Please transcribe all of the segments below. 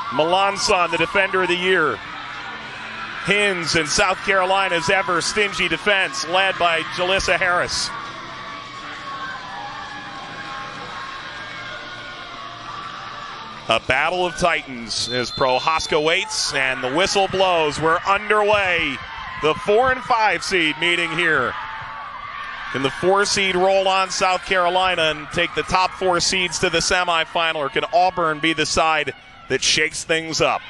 Melanson, the defender of the year. Hins and South Carolina's ever stingy defense, led by Jalissa Harris. A battle of titans as Prohaska waits and the whistle blows. We're underway. The 4 and 5 seed meeting here. Can the 4 seed roll on South Carolina and take the top 4 seeds to the semifinal, or can Auburn be the side that shakes things up?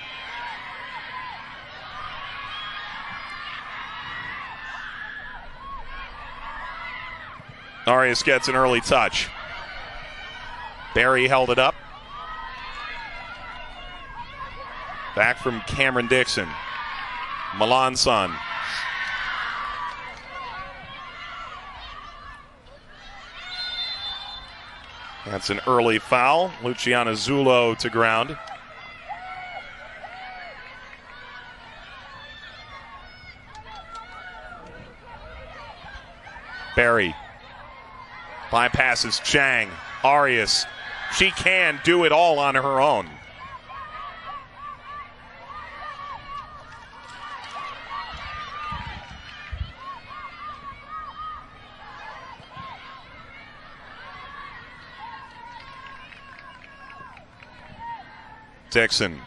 Arias gets an early touch. Barry held it up. Back from Cameron Dixon. Melanson. That's an early foul. Luciana Zullo to ground. Barry bypasses Chang. Arias. She can do it all on her own. Dixon.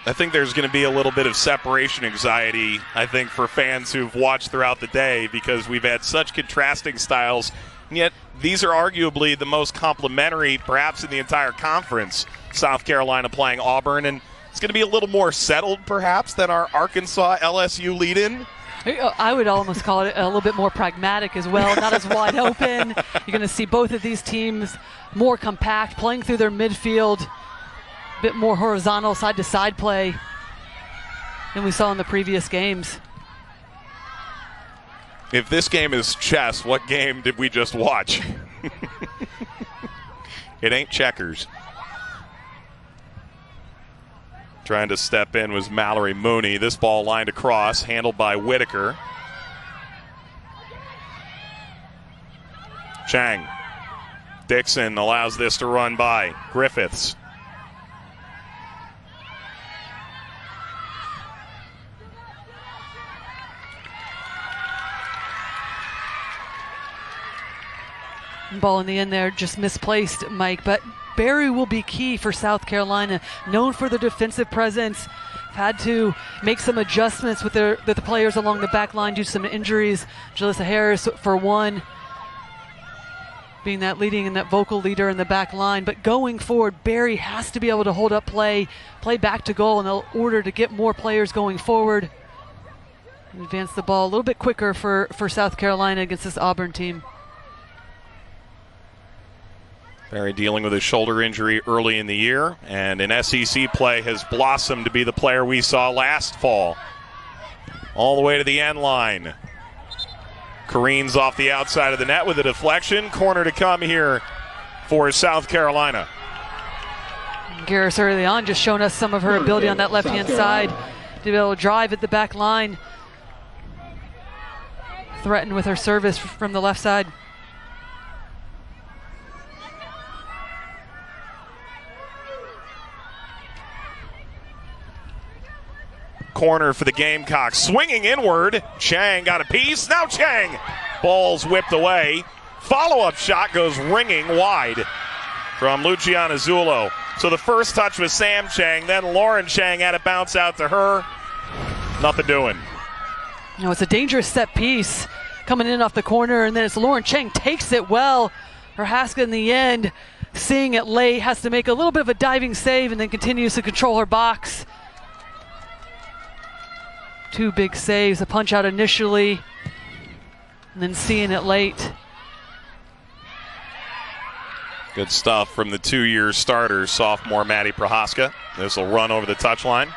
I think there's going to be a little bit of separation anxiety, I think, for fans who've watched throughout the day, because we've had such contrasting styles, and yet these are arguably the most complementary, perhaps, in the entire conference. South Carolina playing Auburn, and it's going to be a little more settled, perhaps, than our Arkansas LSU lead-in. I would almost call it a little bit more pragmatic as well, not as wide open. You're going to see both of these teams more compact, playing through their midfield, a bit more horizontal side-to-side play than we saw in the previous games. If this game is chess, what game did we just watch? It ain't checkers. Trying to step in was Mallory Mooney. This ball lined across, handled by Whitaker. Chang. Dixon allows this to run by. Griffiths. Ball in the end there, just misplaced, Mike, but Barry will be key for South Carolina, known for their defensive presence. Had to make some adjustments with the players along the back line due to some injuries. Jalissa Harris, for one, being that leading and that vocal leader in the back line. But going forward, Barry has to be able to hold up play back to goal in order to get more players going forward and advance the ball a little bit quicker for South Carolina against this Auburn team. Barry dealing with a shoulder injury early in the year, and in SEC play has blossomed to be the player we saw last fall. All the way to the end line. Careens off the outside of the net with a deflection. Corner to come here for South Carolina. Garris early on just showing us some of her ability on that left-hand side to be able to drive at the back line. Threaten with her service from the left side. Corner for the Gamecocks. Swinging inward. Chang got a piece. Now Chang. Ball's whipped away. Follow-up shot goes ringing wide from Luciana Zullo. So the first touch was Sam Chang. Then Lauren Chang had it bounce out to her. Nothing doing. No, it's a dangerous set piece coming in off the corner, and then it's Lauren Chang takes it well. Prohaska in the end, seeing it late, has to make a little bit of a diving save and then continues to control her box. Two big saves, a punch out initially, and then seeing it late. Good stuff from the two-year starter, sophomore Maddie Prohaska. This will run over the touchline.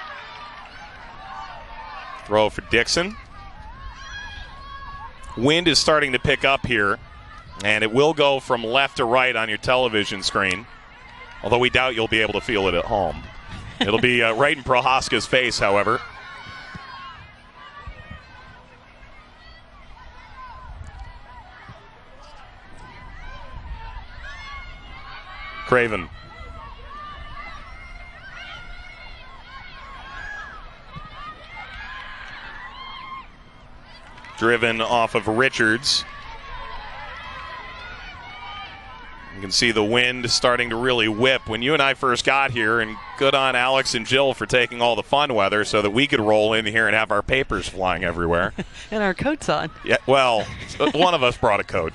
Throw for Dixon. Wind is starting to pick up here, and it will go from left to right on your television screen, although we doubt you'll be able to feel it at home. It'll be right in Prohaska's face, however. Craven driven off of Richards. You can see the wind starting to really whip. When you and I first got here, and good on Alex and Jill for taking all the fun weather so that we could roll in here and have our papers flying everywhere. And our coats on. Yeah, well, one of us brought a coat.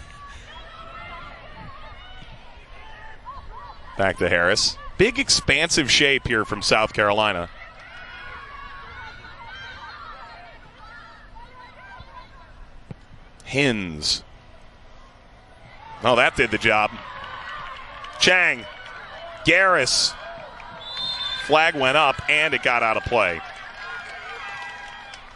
Back to Harris. Big expansive shape here from South Carolina. Hins. Oh, that did the job. Chang. Garris. Flag went up, and it got out of play.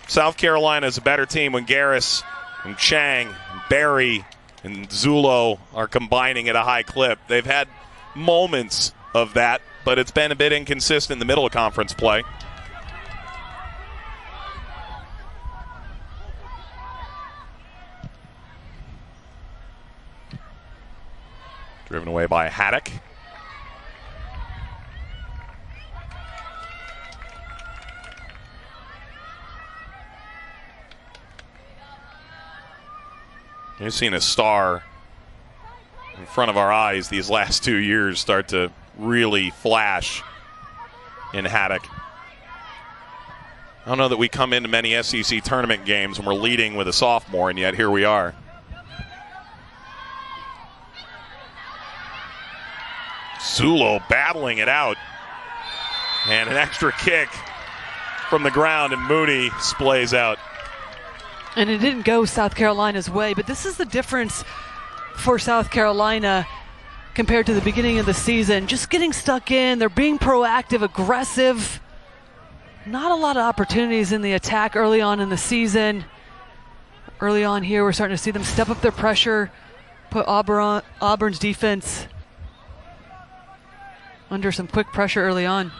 South Carolina is a better team when Garris and Chang, and Barry, and Zulo are combining at a high clip. They've had moments of that, but it's been a bit inconsistent in the middle of conference play. Driven away by Haddock. You've seen a star in front of our eyes these last 2 years start to really flash in Haddock. I don't know that we come into many SEC tournament games and we're leading with a sophomore, and yet here we are. Zulo battling it out. And an extra kick from the ground, and Mooney splays out. And it didn't go South Carolina's way, but this is the difference for South Carolina compared to the beginning of the season. Just getting stuck in. They're being proactive, aggressive. Not a lot of opportunities in the attack early on in the season. Early on here, we're starting to see them step up their pressure, put Auburn's defense under some quick pressure early on.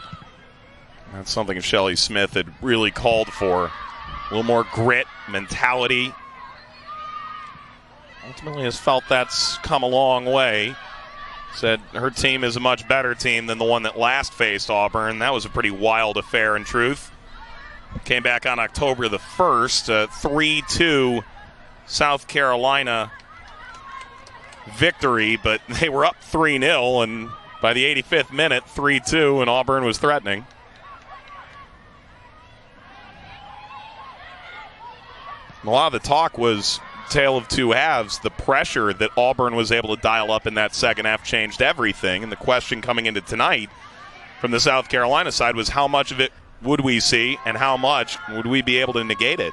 That's something Shelley Smith had really called for. A little more grit, mentality. Ultimately has felt that's come a long way. Said her team is a much better team than the one that last faced Auburn. That was a pretty wild affair in truth. Came back on October the 1st, 3-2 South Carolina victory, but they were up 3-0, and by the 85th minute, 3-2, and Auburn was threatening. A lot of the talk was tale of two halves. The pressure that Auburn was able to dial up in that second half changed everything, and the question coming into tonight from the South Carolina side was how much of it would we see and how much would we be able to negate it?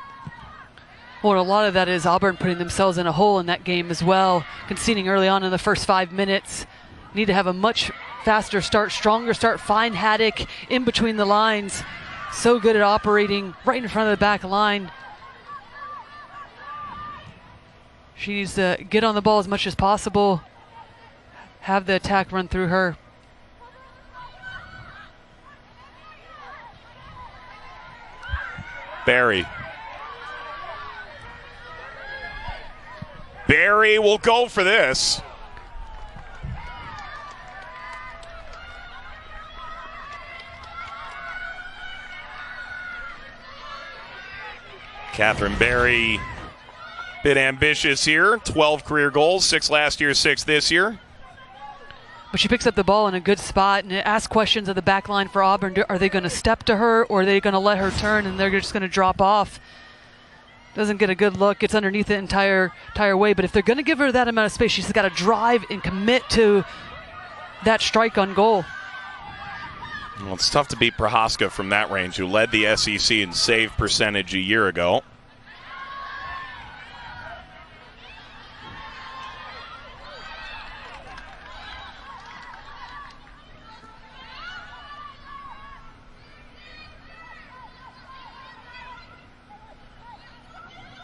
Well, a lot of that is Auburn putting themselves in a hole in that game as well, conceding early on in the first 5 minutes. Need to have a much faster start, stronger start, find Haddock in between the lines. So good at operating right in front of the back line. She needs to get on the ball as much as possible, have the attack run through her. Barry. Barry will go for this. Catherine Barry, bit ambitious here. 12 career goals, 6 last year, 6 this year. But she picks up the ball in a good spot and asks questions of the back line for Auburn. Are they going to step to her, or are they going to let her turn and they're just going to drop off? Doesn't get a good look. Gets underneath the entire way. But if they're going to give her that amount of space, she's got to drive and commit to that strike on goal. Well, it's tough to beat Prohaska from that range, who led the SEC in save percentage a year ago.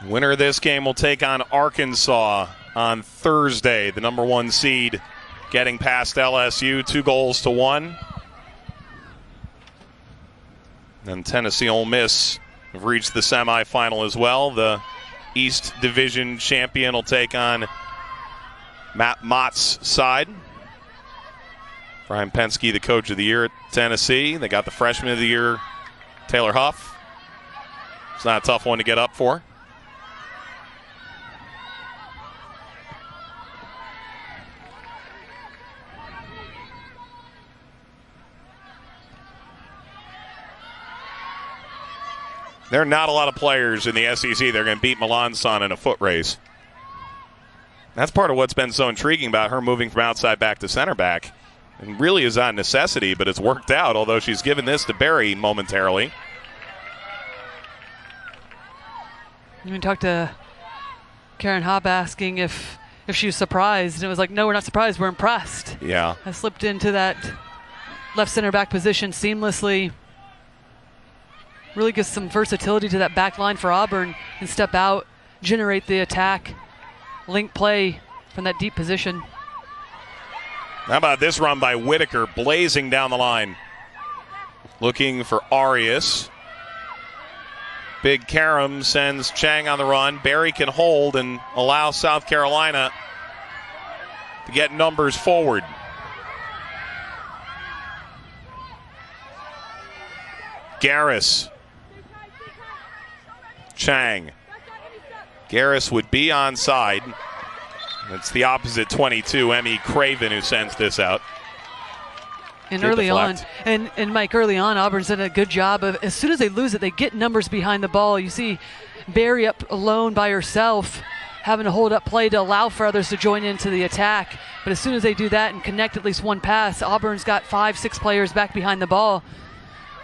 Winner of this game will take on Arkansas on Thursday, the number 1 seed, getting past LSU 2-1. And Tennessee Ole Miss have reached the semifinal as well. The East Division champion will take on Matt Mott's side. Brian Penske, the coach of the year at Tennessee. They got the freshman of the year, Taylor Huff. It's not a tough one to get up for. There are not a lot of players in the SEC that are going to beat Milan's son in a foot race. That's part of what's been so intriguing about her moving from outside back to center back. It really is not a necessity, but it's worked out, although she's given this to Barry momentarily. We talked to Karen Hopp asking if she was surprised, and it was like, no, we're not surprised, we're impressed. Yeah. I slipped into that left center back position seamlessly. Really gives some versatility to that back line for Auburn and step out, generate the attack, link play from that deep position. How about this run by Whitaker, blazing down the line. Looking for Arias. Big Karam sends Chang on the run. Barry can hold and allow South Carolina to get numbers forward. Garris. Chang. Garris would be onside. It's the opposite 22, Emmy Craven, who sends this out. And early on, and Mike, early on, Auburn's done a good job of, as soon as they lose it, they get numbers behind the ball. You see Barry up alone by herself, having to hold up play to allow for others to join into the attack. But as soon as they do that and connect at least one pass, Auburn's got 5-6 players back behind the ball.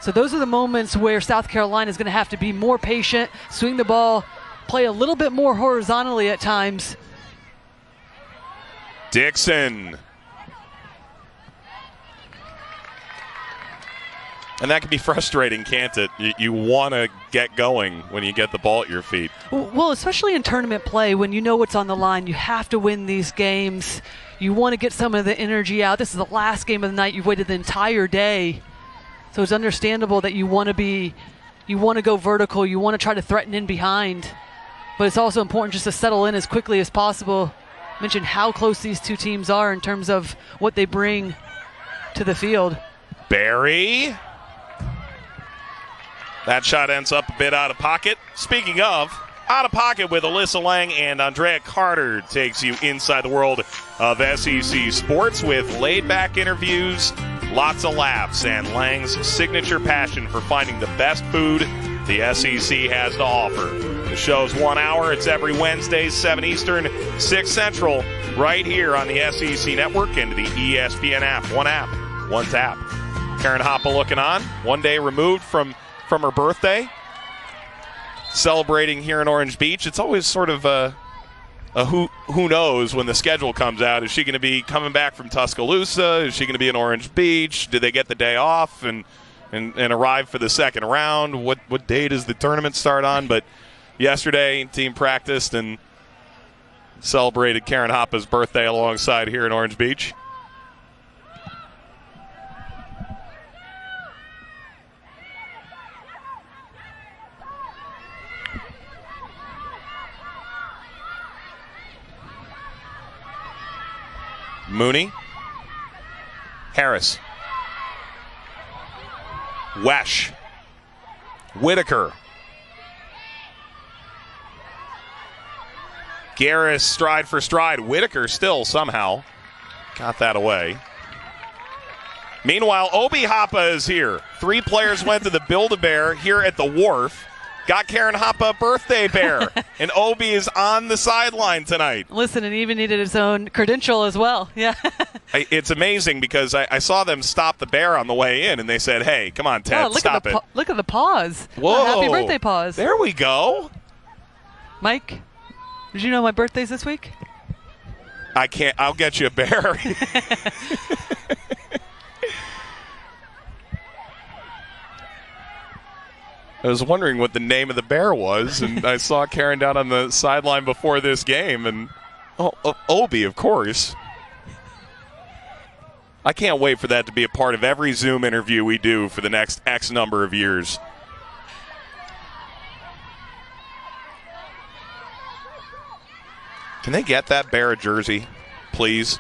So those are the moments where South Carolina is going to have to be more patient, swing the ball, play a little bit more horizontally at times. Dixon. And that can be frustrating, can't it? You want to get going when you get the ball at your feet. Well, especially in tournament play, when you know what's on the line, you have to win these games. You want to get some of the energy out. This is the last game of the night. You've waited the entire day. So it's understandable that you want to go vertical. You want to try to threaten in behind. But it's also important just to settle in as quickly as possible. Mention how close these two teams are in terms of what they bring to the field. Barry. That shot ends up a bit out of pocket. Speaking of, out of pocket with Alyssa Lang and Andrea Carter takes you inside the world of SEC sports with laid-back interviews, lots of laughs, and Lang's signature passion for finding the best food the SEC has to offer. The show's 1 hour. It's every Wednesday, 7 Eastern, 6 Central, right here on the SEC Network and the ESPN app. One app, one tap. Karen Hoppe looking on, 1 day removed from her birthday, celebrating here in Orange Beach. It's always sort of a who knows when the schedule comes out. Is she going to be coming back from Tuscaloosa? Is she going to be in Orange Beach? Did they get the day off and arrive for the second round? What day does the tournament start on? But yesterday, team practiced and celebrated Karen Hoppe's birthday alongside here in Orange Beach. Mooney. Harris. Wesh. Whitaker. Garris stride for stride. Whitaker still somehow got that away. Meanwhile, Obi Hoppe is here. 3 players went to the Build-A-Bear here at the Wharf. Got Karen Hoppe a birthday bear, and Obi is on the sideline tonight. Listen, and even needed his own credential as well. Yeah. It's amazing because I saw them stop the bear on the way in, and they said, hey, come on, Ted, stop it. Look at the pause. Whoa. Happy birthday pause. There we go. Mike, did you know my birthday's this week? I can't. I'll get you a bear. I was wondering what the name of the bear was, and I saw Karen down on the sideline before this game, and Obi, of course. I can't wait for that to be a part of every Zoom interview we do for the next X number of years. Can they get that bear a jersey, please?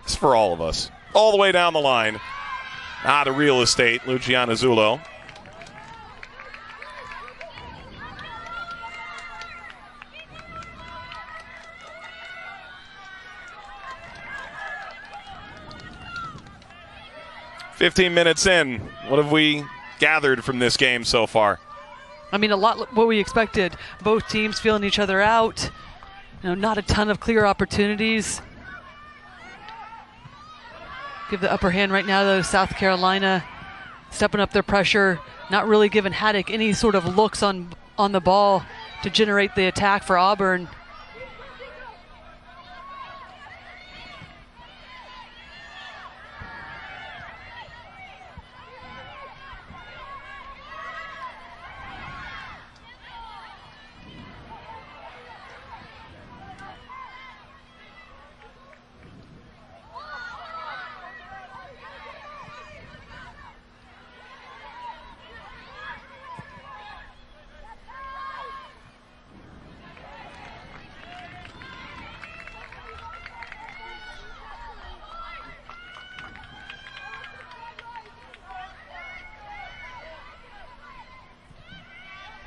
It's for all of us. All the way down the line. The real estate, Luciana Zullo. "15 minutes in, what have we gathered from this game so far?" I mean, a lot what we expected. Both teams feeling each other out. Not a ton of clear opportunities. Give the upper hand right now, though. South Carolina stepping up their pressure, not really giving Haddock any sort of looks on the ball to generate the attack for Auburn.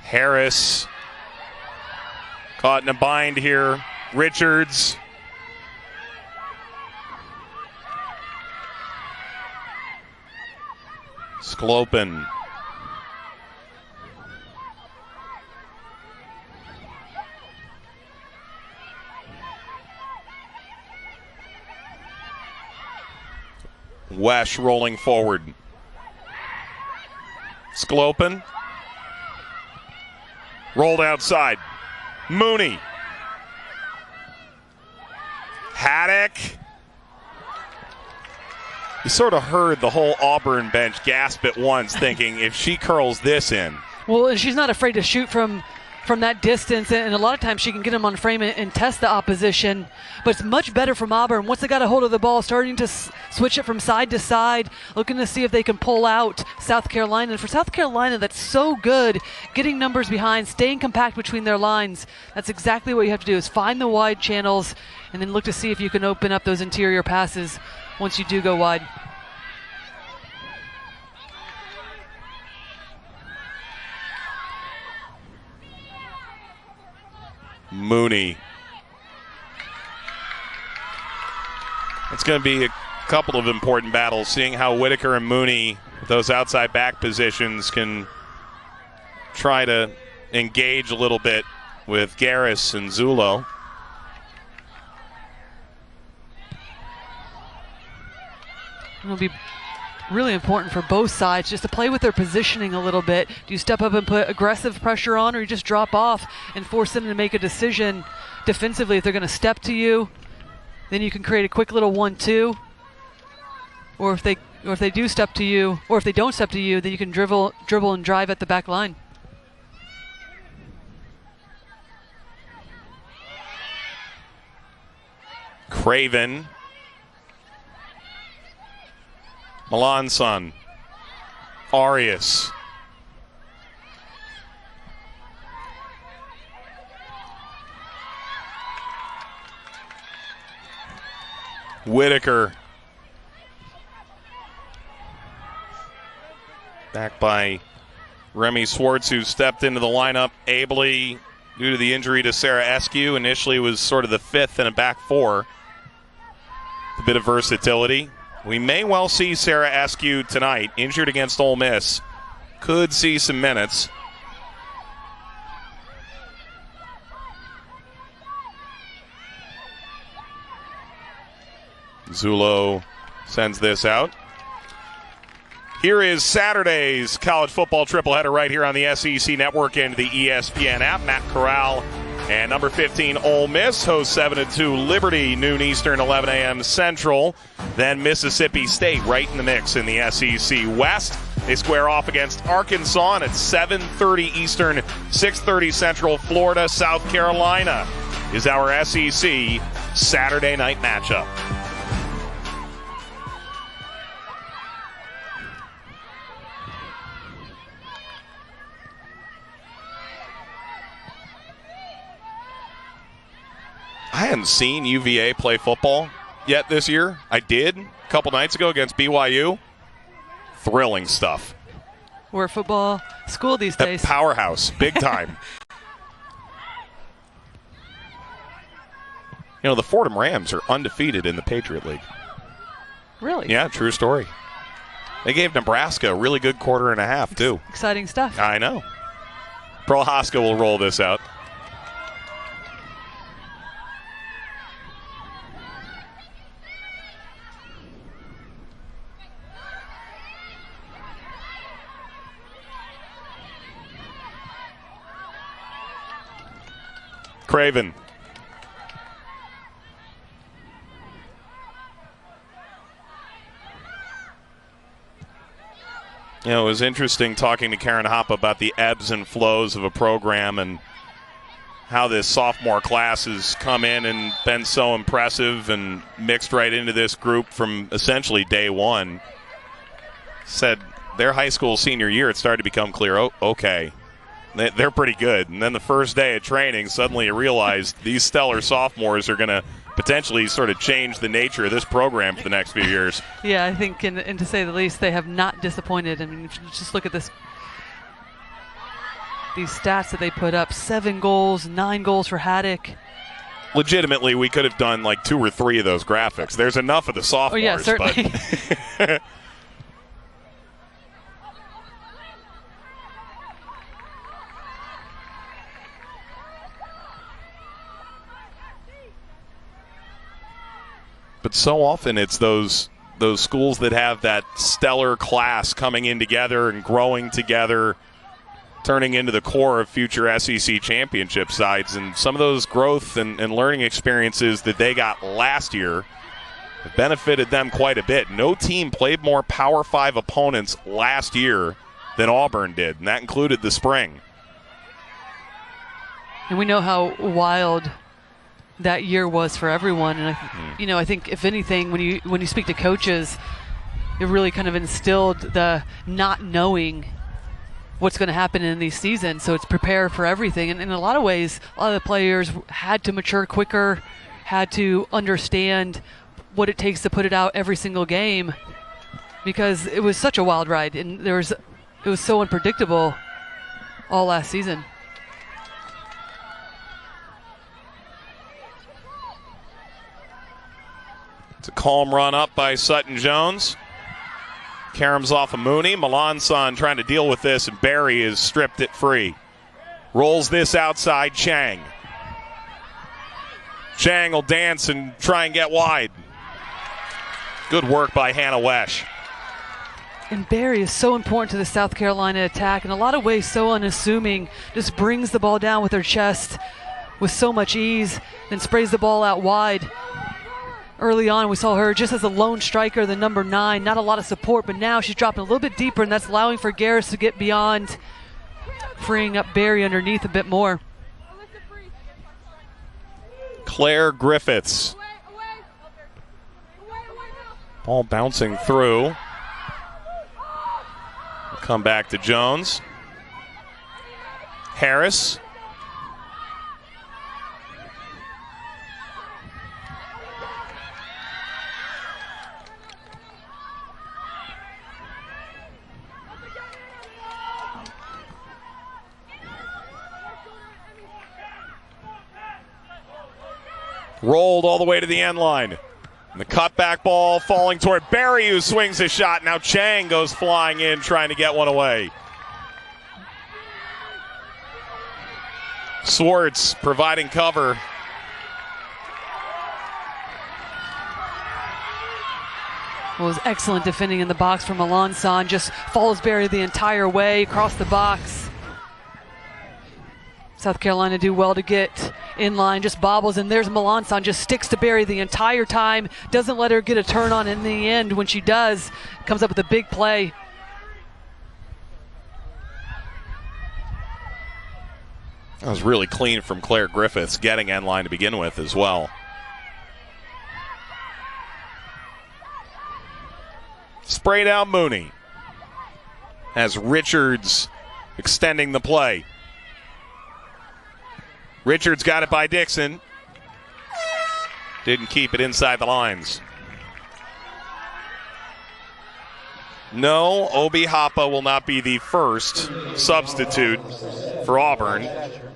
Harris caught in a bind here. Richards. Sklopan. Wesh rolling forward. Sklopan. Rolled outside. Mooney. Haddock. You sort of heard the whole Auburn bench gasp at once, thinking if she curls this in. Well, and she's not afraid to shoot from that distance, and a lot of times she can get them on frame and test the opposition. But it's much better from Auburn once they got a hold of the ball, starting to switch it from side to side, looking to see if they can pull out South Carolina. And for South Carolina, that's so good, getting numbers behind, staying compact between their lines. That's exactly what you have to do, is find the wide channels and then look to see if you can open up those interior passes once you do go wide. Mooney. It's going to be a couple of important battles, seeing how Whitaker and Mooney, those outside back positions, can try to engage a little bit with Garris and Zulo. It'll be really important for both sides just to play with their positioning a little bit. Do you step up and put aggressive pressure on, or you just drop off and force them to make a decision defensively? If they're going to step to you, then you can create a quick little 1-2. Or if they do step to you, or if they don't step to you, then you can dribble and drive at the back line. Craven. Melanson. Arias. Whitaker. Back by Remy Swartz, who stepped into the lineup ably due to the injury to Sarah Eskew. Initially was sort of the fifth in a back four. A bit of versatility. We may well see Sarah Eskew tonight, injured against Ole Miss. Could see some minutes. Zulo sends this out. Here is Saturday's college football tripleheader right here on the SEC Network and the ESPN app. Matt Corral and number 15, Ole Miss, host 7-2 Liberty, noon Eastern, 11 a.m. Central. Then Mississippi State right in the mix in the SEC West. They square off against Arkansas, and at 7:30 Eastern, 6:30 Central. Florida, South Carolina is our SEC Saturday night matchup. I hadn't seen UVA play football yet this year. I did a couple nights ago against BYU. Thrilling stuff. We're a football school these days. A powerhouse, big time. You know, the Fordham Rams are undefeated in the Patriot League. Really? Yeah, true story. They gave Nebraska a really good quarter and a half, too. Exciting stuff. I know. Prohaska will roll this out. Craven. You know, it was interesting talking to Karen Hoppe about the ebbs and flows of a program and how this sophomore class has come in and been so impressive and mixed right into this group from essentially day one. Said their high school senior year, it started to become clear, oh, okay, they're pretty good. And then the first day of training, suddenly you realize these stellar sophomores are going to potentially sort of change the nature of this program for the next few years. Yeah, I think, and to say the least, they have not disappointed. I mean, just look at these stats that they put up. 7 goals, 9 goals for Haddock. Legitimately, we could have done like 2 or 3 of those graphics. There's enough of the sophomores. Oh, yeah, certainly. But But so often it's those schools that have that stellar class coming in together and growing together, turning into the core of future SEC championship sides. And some of those growth and learning experiences that they got last year have benefited them quite a bit. No team played more Power 5 opponents last year than Auburn did, and that included the spring. And we know how wild that year was for everyone, and I think if anything, when you speak to coaches, it really kind of instilled the not knowing what's going to happen in these seasons. So it's prepare for everything, and in a lot of ways, a lot of the players had to mature quicker, had to understand what it takes to put it out every single game, because it was such a wild ride, and it was so unpredictable all last season. It's a calm run up by Sutton Jones. Karams off of Mooney. Melanson trying to deal with this, and Barry has stripped it free. Rolls this outside Chang. Chang will dance and try and get wide. Good work by Hannah Wesh. And Barry is so important to the South Carolina attack. In a lot of ways, so unassuming. Just brings the ball down with her chest with so much ease, then sprays the ball out wide. Early on, we saw her just as a lone striker, the number 9, not a lot of support, but now she's dropping a little bit deeper, and that's allowing for Garris to get beyond, freeing up Barry underneath a bit more. Claire Griffiths. Ball bouncing through. Come back to Jones. Harris. Rolled all the way to the end line. And the cutback ball falling toward Barry, who swings a shot. Now Chang goes flying in, trying to get one away. Swartz providing cover. It was excellent defending in the box from Melanson. Just follows Barry the entire way across the box. South Carolina do well to get in line, just bobbles, and there's Melanson, just sticks to Barry the entire time, doesn't let her get a turn on in the end. When she does, comes up with a big play. That was really clean from Claire Griffiths, getting end line to begin with as well. Sprayed out Mooney as Richards extending the play. Richards got it by Dixon. Didn't keep it inside the lines. No, Obi Hoppe will not be the first substitute for Auburn.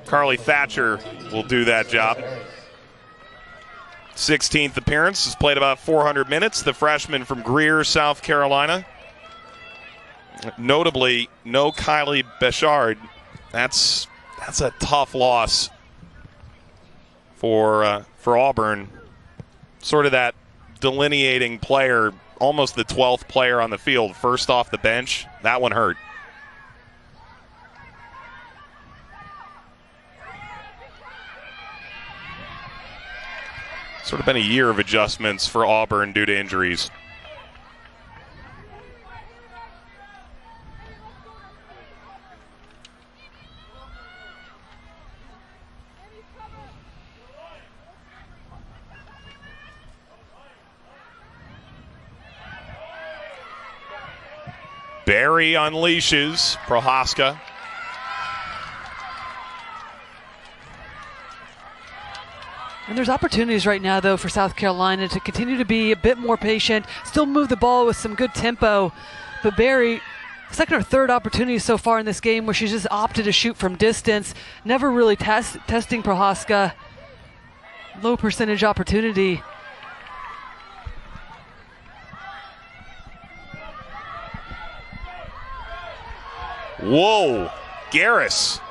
Carly Thatcher will do that job. 16th appearance, has played about 400 minutes. The freshman from Greer, South Carolina. Notably, no Kylie Bechard. That's That's a tough loss for Auburn. Sort of that delineating player, almost the 12th player on the field, first off the bench. That one hurt. Sort of been a year of adjustments for Auburn due to injuries. Barry unleashes Prohaska. And there's opportunities right now, though, for South Carolina to continue to be a bit more patient, still move the ball with some good tempo. But Barry, second or third opportunity so far in this game where she's just opted to shoot from distance, never really testing Prohaska. Low percentage opportunity. Whoa, Garris.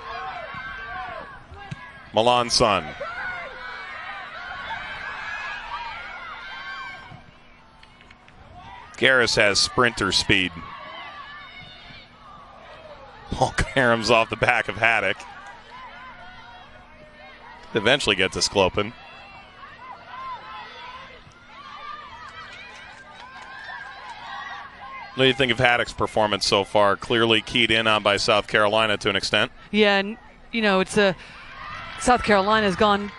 Milan Sun. Garris has sprinter speed. Ball caroms off the back of Haddock. Eventually get to Sklopan. What do you think of Haddock's performance so far? Clearly keyed in on by South Carolina to an extent. Yeah, and it's South Carolina has gone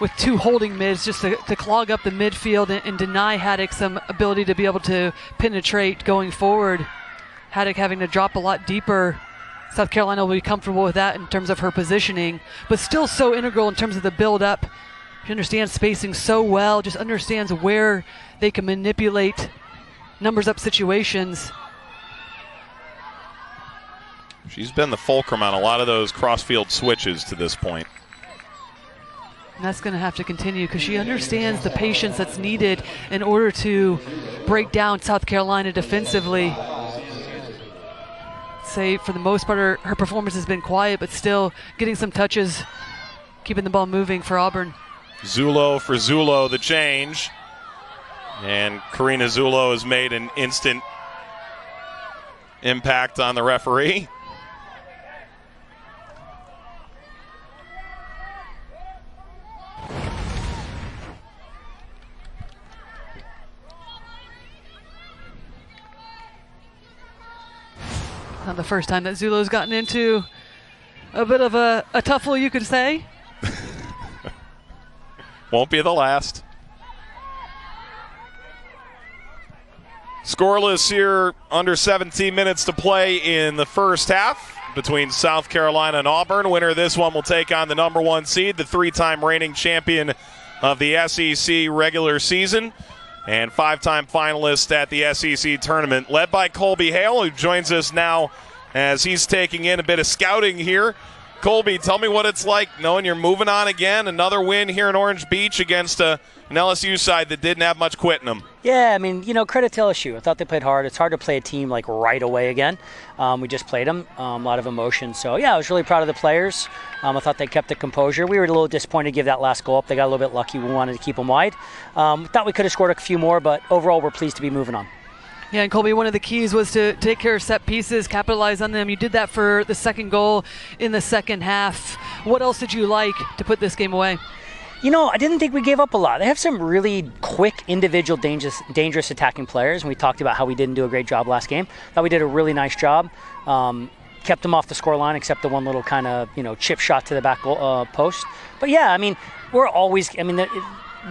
with two holding mids just to clog up the midfield and deny Haddock some ability to be able to penetrate going forward. Haddock having to drop a lot deeper. South Carolina will be comfortable with that in terms of her positioning, but still so integral in terms of the build-up. She understands spacing so well, just understands where they can manipulate numbers up situations. She's been the fulcrum on a lot of those cross-field switches to this point. And that's going to have to continue because she understands the patience that's needed in order to break down South Carolina defensively. Say for the most part her performance has been quiet, but still getting some touches, keeping the ball moving for Auburn. Zulo for Zulo, the change. And Karina Zulo has made an instant impact on the referee. Not the first time that Zulo's gotten into a bit of a tuffle, you could say. Won't be the last. Scoreless here, under 17 minutes to play in the first half between South Carolina and Auburn. Winner of this one will take on the number 1 seed, the 3-time reigning champion of the SEC regular season and 5-time finalist at the SEC tournament, led by Colby Hale, who joins us now as he's taking in a bit of scouting here. Colby, tell me what it's like knowing you're moving on again. Another win here in Orange Beach against an LSU side that didn't have much quit in them. Yeah, I mean, credit to LSU. I thought they played hard. It's hard to play a team like right away again. We just played them. A lot of emotion. So, yeah, I was really proud of the players. I thought they kept the composure. We were a little disappointed to give that last goal up. They got a little bit lucky. We wanted to keep them wide. Thought we could have scored a few more, but overall we're pleased to be moving on. Yeah, and Colby, one of the keys was to take care of set pieces, capitalize on them. You did that for the second goal in the second half. What else did you like to put this game away? I didn't think we gave up a lot. They have some really quick, individual, dangerous attacking players, and we talked about how we didn't do a great job last game. Thought we did a really nice job. Kept them off the score line, except the one little kind of, chip shot to the back post. But, yeah, I mean, we're always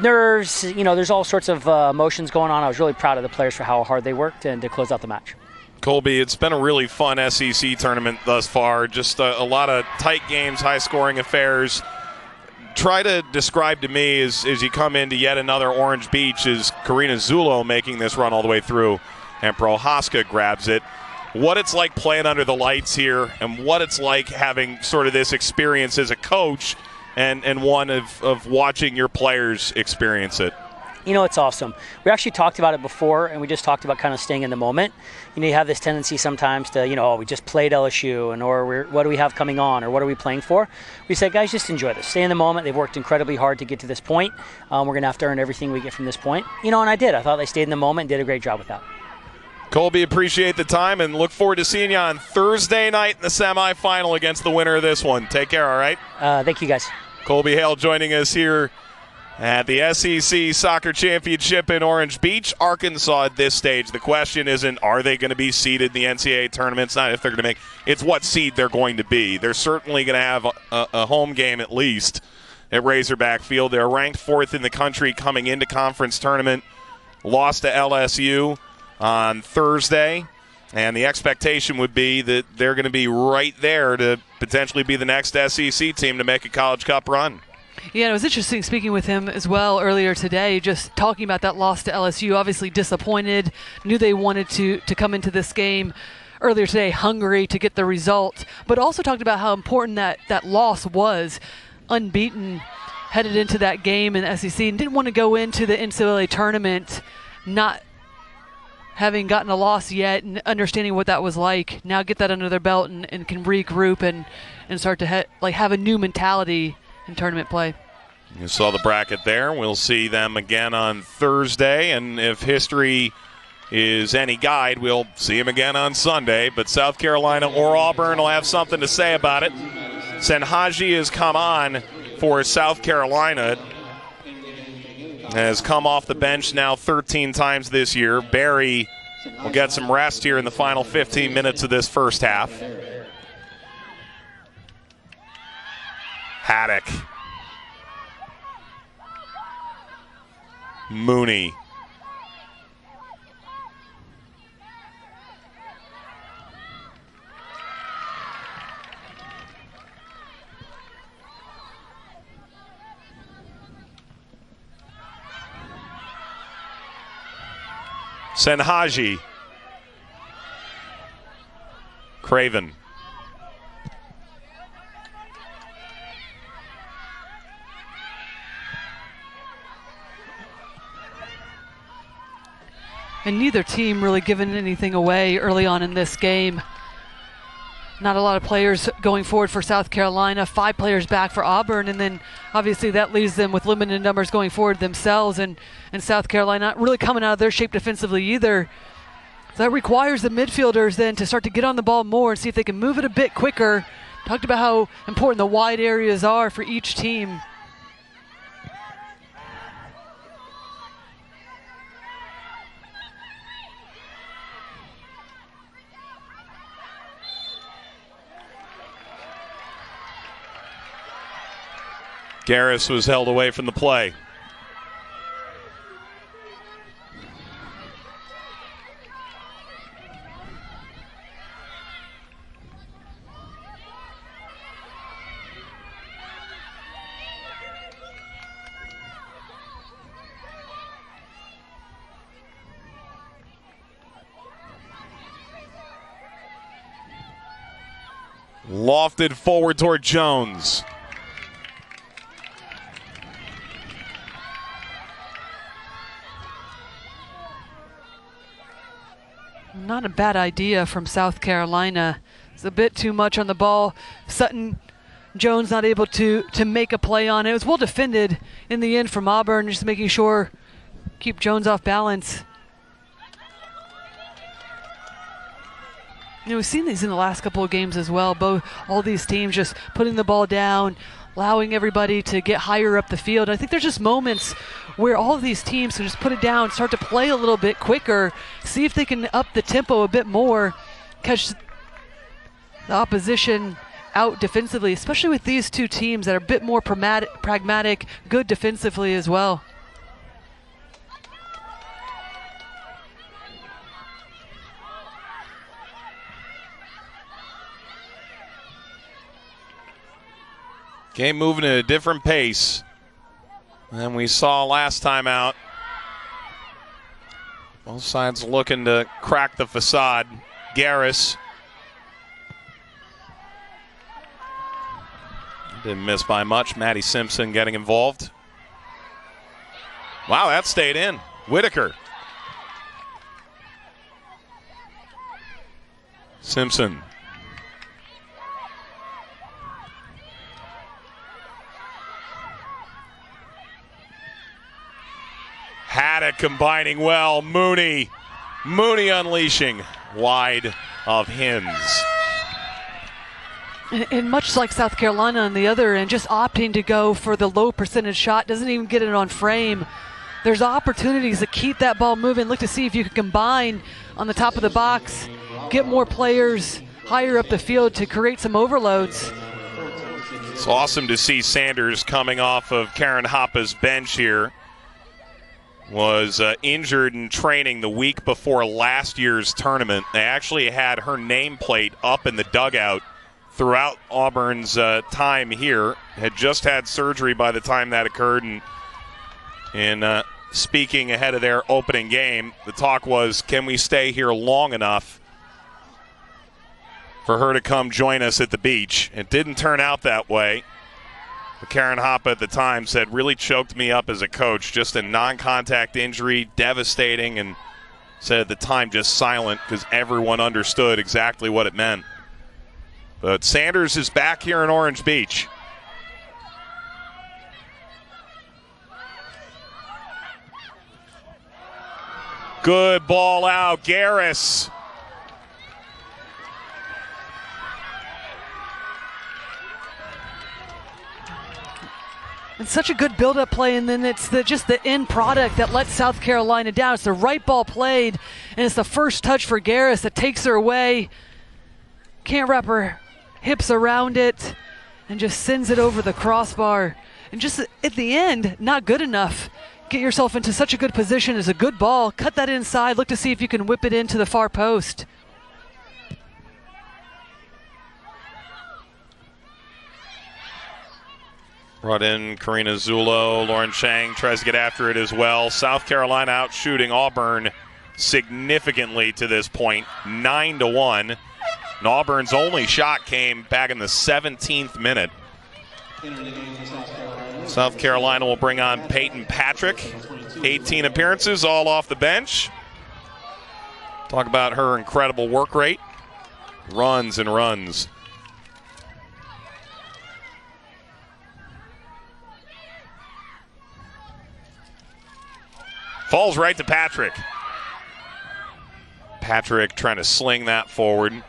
nerves, there's all sorts of emotions going on. I was really proud of the players for how hard they worked and to close out the match. Colby, it's been a really fun SEC tournament thus far. Just a lot of tight games, high-scoring affairs. Try to describe to me as you come into yet another Orange Beach is Karina Zulo making this run all the way through and Prohaska grabs it. What it's like playing under the lights here and what it's like having sort of this experience as a coach and one of watching your players experience it. It's awesome. We actually talked about it before, and we just talked about kind of staying in the moment. You have this tendency sometimes to, we just played LSU, or what do we have coming on, or what are we playing for? We said, guys, just enjoy this. Stay in the moment. They've worked incredibly hard to get to this point. We're going to have to earn everything we get from this point. And I did. I thought they stayed in the moment and did a great job with that. Colby, appreciate the time and look forward to seeing you on Thursday night in the semifinal against the winner of this one. Take care, all right? Thank you, guys. Colby Hale joining us here at the SEC Soccer Championship in Orange Beach, Arkansas at this stage. The question isn't, are they going to be seeded in the NCAA tournament? It's not if they're going to make – it's what seed they're going to be. They're certainly going to have a home game at least at Razorback Field. They're ranked 4th in the country coming into conference tournament. Lost to LSU on Thursday, and the expectation would be that they're going to be right there to potentially be the next SEC team to make a College Cup run. Yeah, it was interesting speaking with him as well earlier today, just talking about that loss to LSU. Obviously disappointed, knew they wanted to come into this game earlier today hungry to get the result, but also talked about how important that loss was. Unbeaten, headed into that game in the SEC, and didn't want to go into the NCAA tournament not having gotten a loss yet and understanding what that was like. Now get that under their belt and can regroup and start to have a new mentality in tournament play. You saw the bracket there. We'll see them again on Thursday, and if history is any guide, we'll see them again on Sunday. But South Carolina or Auburn will have something to say about it. Senhaji has come on for South Carolina. Has come off the bench now 13 times this year. Barry will get some rest here in the final 15 minutes of this first half. Haddock. Mooney. Senhaji. Craven. And neither team really given anything away early on in this game. Not a lot of players going forward for South Carolina, 5 players back for Auburn, and then obviously that leaves them with limited numbers going forward themselves, and South Carolina not really coming out of their shape defensively either. So that requires the midfielders then to start to get on the ball more and see if they can move it a bit quicker. Talked about how important the wide areas are for each team. Garris was held away from the play. Lofted forward toward Jones. Not a bad idea from South Carolina. It's a bit too much on the ball. Sutton Jones not able to make a play on it. It was well defended in the end from Auburn, just making sure keep Jones off balance. We've seen these in the last couple of games as well. All these teams just putting the ball down, allowing everybody to get higher up the field. I think there's just moments where all of these teams can just put it down, start to play a little bit quicker, see if they can up the tempo a bit more, catch the opposition out defensively, especially with these two teams that are a bit more pragmatic, good defensively as well. Game moving at a different pace than we saw last time out. Both sides looking to crack the facade. Garris didn't miss by much. Maddie Simpson getting involved. Wow, that stayed in. Whitaker. Simpson. Haddock combining well. Mooney unleashing wide of Hins. And much like South Carolina on the other end, just opting to go for the low percentage shot, doesn't even get it on frame. There's opportunities to keep that ball moving. Look to see if you can combine on the top of the box, get more players higher up the field to create some overloads. It's awesome to see Sanders coming off of Karen Hoppa's bench here. Was injured in training the week before last year's tournament. They actually had her nameplate up in the dugout throughout Auburn's time here. Had just had surgery by the time that occurred. And speaking ahead of their opening game, the talk was, can we stay here long enough for her to come join us at the beach? It didn't turn out that way. But Karen Hoppa at the time said, really choked me up as a coach. Just a non-contact injury, devastating, and said at the time just silent because everyone understood exactly what it meant. But Sanders is back here in Orange Beach. Good ball out, Garris. It's such a good build-up play, and then it's just the end product that lets South Carolina down. It's the right ball played, and it's the first touch for Garris that takes her away. Can't wrap her hips around it, and just sends it over the crossbar. And just at the end, not good enough. Get yourself into such a good position. It's a good ball. Cut that inside. Look to see if you can whip it into the far post. Brought in Karina Zullo. Lauren Chang tries to get after it as well. South Carolina out shooting Auburn significantly to this point, 9-1. And Auburn's only shot came back in the 17th minute. South Carolina will bring on Peyton Patrick. 18 appearances, all off the bench. Talk about her incredible work rate. Runs and runs. Falls right to Patrick. Patrick trying to sling that forward.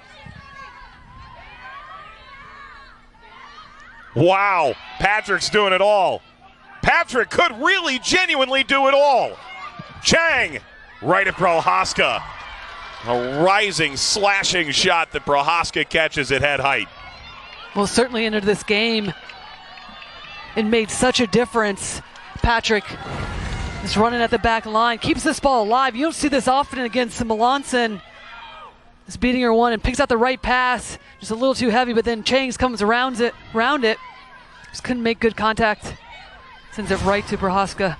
Wow, Patrick's doing it all. Patrick could really genuinely do it all. Chang, right at Prohaska. A rising, slashing shot that Prohaska catches at head height. Well, certainly into this game, it made such a difference. Patrick is running at the back line, keeps this ball alive. You don't see this often against Melanson. Is beating her one and picks out the right pass. Just a little too heavy, but then Changs comes around it. Just couldn't make good contact. Sends it right to Prohaska.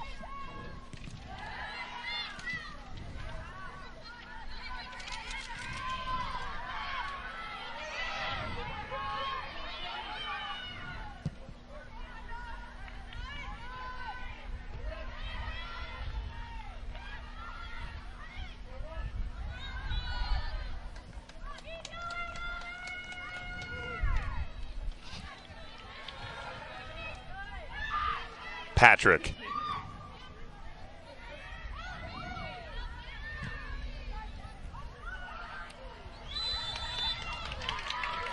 Patrick.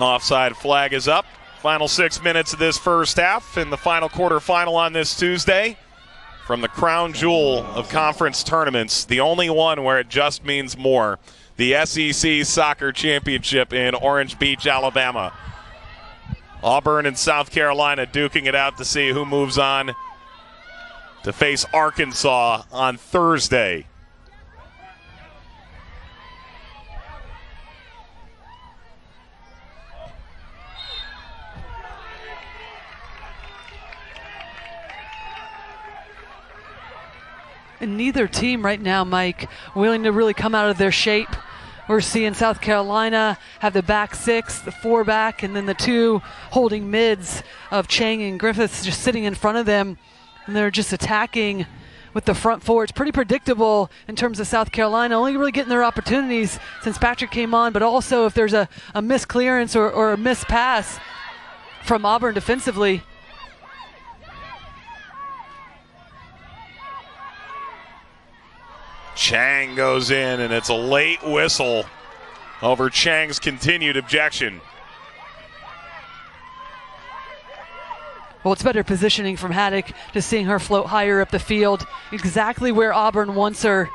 Offside flag is up. Final 6 minutes of this first half in the final quarterfinal on this Tuesday. From the crown jewel of conference tournaments, the only one where it just means more. The SEC Soccer Championship in Orange Beach, Alabama. Auburn and South Carolina duking it out to see who moves on to face Arkansas on Thursday. And neither team right now, Mike, willing to really come out of their shape. We're seeing South Carolina have the back six, the four back, and then the two holding mids of Chang and Griffiths just sitting in front of them. And they're just attacking with the front four. It's pretty predictable in terms of South Carolina, only really getting their opportunities since Patrick came on, but also if there's a missed clearance or a missed pass from Auburn defensively. Chang goes in, and it's a late whistle over Chang's continued objection. Well, it's better positioning from Haddock, just seeing her float higher up the field, exactly where Auburn wants her.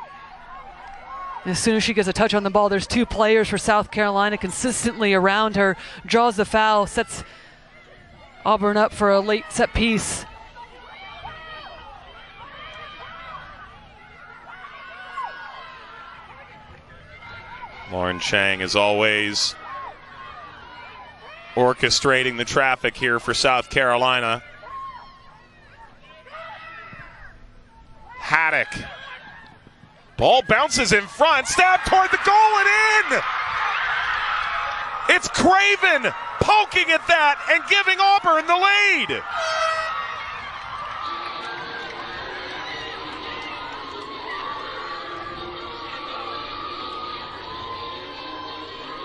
And as soon as she gets a touch on the ball, there's two players for South Carolina consistently around her, draws the foul, sets Auburn up for a late set piece. Lauren Chang, as always, orchestrating the traffic here for South Carolina. Haddock. Ball bounces in front, stab toward the goal and in! It's Craven poking at that and giving Auburn the lead.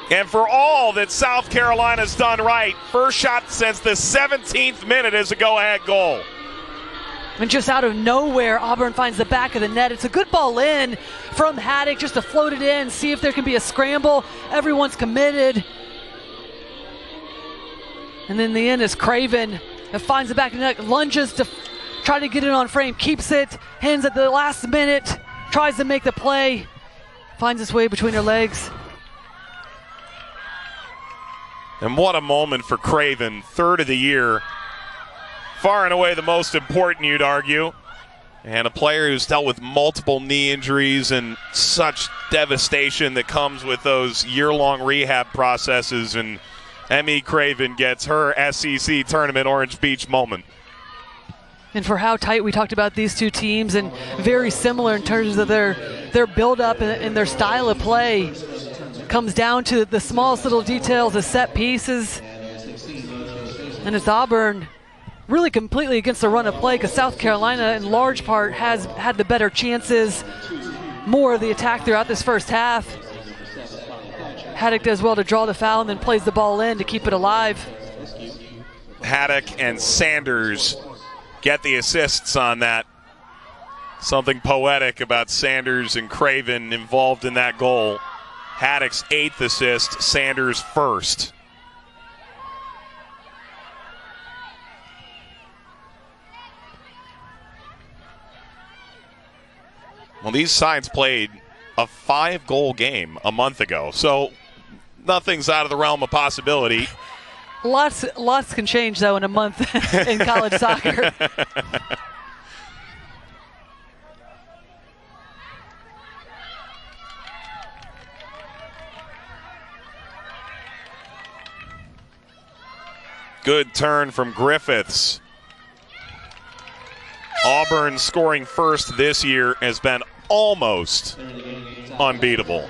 And for all that South Carolina's done right, first shot since the 17th minute is a go-ahead goal. And just out of nowhere, Auburn finds the back of the net. It's a good ball in from Haddock just to float it in, see if there can be a scramble. Everyone's committed. And then the end is Craven that finds the back of the net, lunges to try to get it on frame, keeps it, hands at the last minute, tries to make the play, finds its way between her legs. And what a moment for Craven, third of the year. Far and away the most important, you'd argue. And a player who's dealt with multiple knee injuries and such devastation that comes with those year-long rehab processes. And Emmy Craven gets her SEC Tournament Orange Beach moment. And for how tight we talked about these two teams, and very similar in terms of their build-up and their style of play. Comes down to the smallest little details, the set pieces. And it's Auburn really completely against the run of play, because South Carolina in large part has had the better chances, more of the attack throughout this first half. Haddock does well to draw the foul and then plays the ball in to keep it alive. Haddock and Sanders get the assists on that. Something poetic about Sanders and Craven involved in that goal. Haddock's 8th assist, Sanders' 1st. Well, these sides played a 5-goal game a month ago, so nothing's out of the realm of possibility. Lots can change, though, in a month in college soccer. Good turn from Griffiths. Auburn scoring first this year has been almost unbeatable.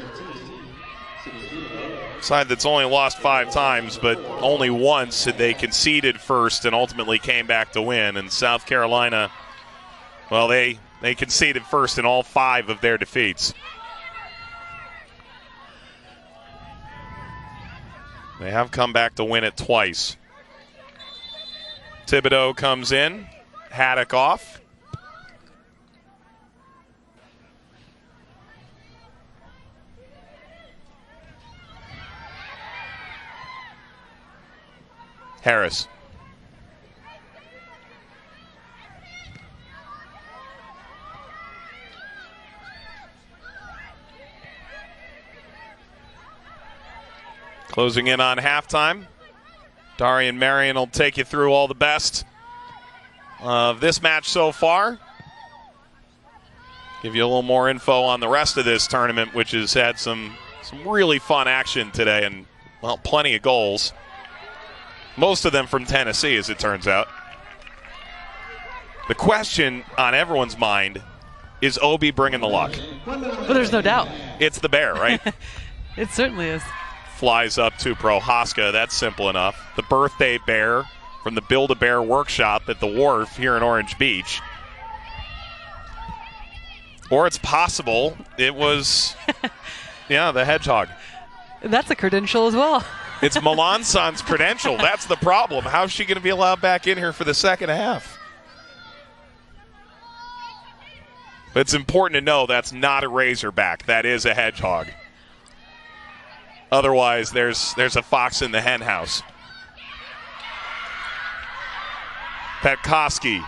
Side that's only lost 5 times, but only once had they conceded first and ultimately came back to win. And South Carolina, well, they conceded first in all 5 of their defeats. They have come back to win it twice. Thibodeau comes in, Haddock off. Harris. Closing in on halftime. Darian Marion will take you through all the best of this match so far. Give you a little more info on the rest of this tournament, which has had some really fun action today and, well, plenty of goals. Most of them from Tennessee, as it turns out. The question on everyone's mind is Obi bringing the luck? Well, there's no doubt. It's the Bear, right? It certainly is. Flies up to Prohaska. That's simple enough. The birthday bear from the Build-A-Bear workshop at the Wharf here in Orange Beach. Or it's possible it was, the hedgehog. That's a credential as well. It's Melançon's credential. That's the problem. How's she going to be allowed back in here for the second half? But it's important to know that's not a Razorback. That is a hedgehog. Otherwise, there's a fox in the hen house. Petkoski.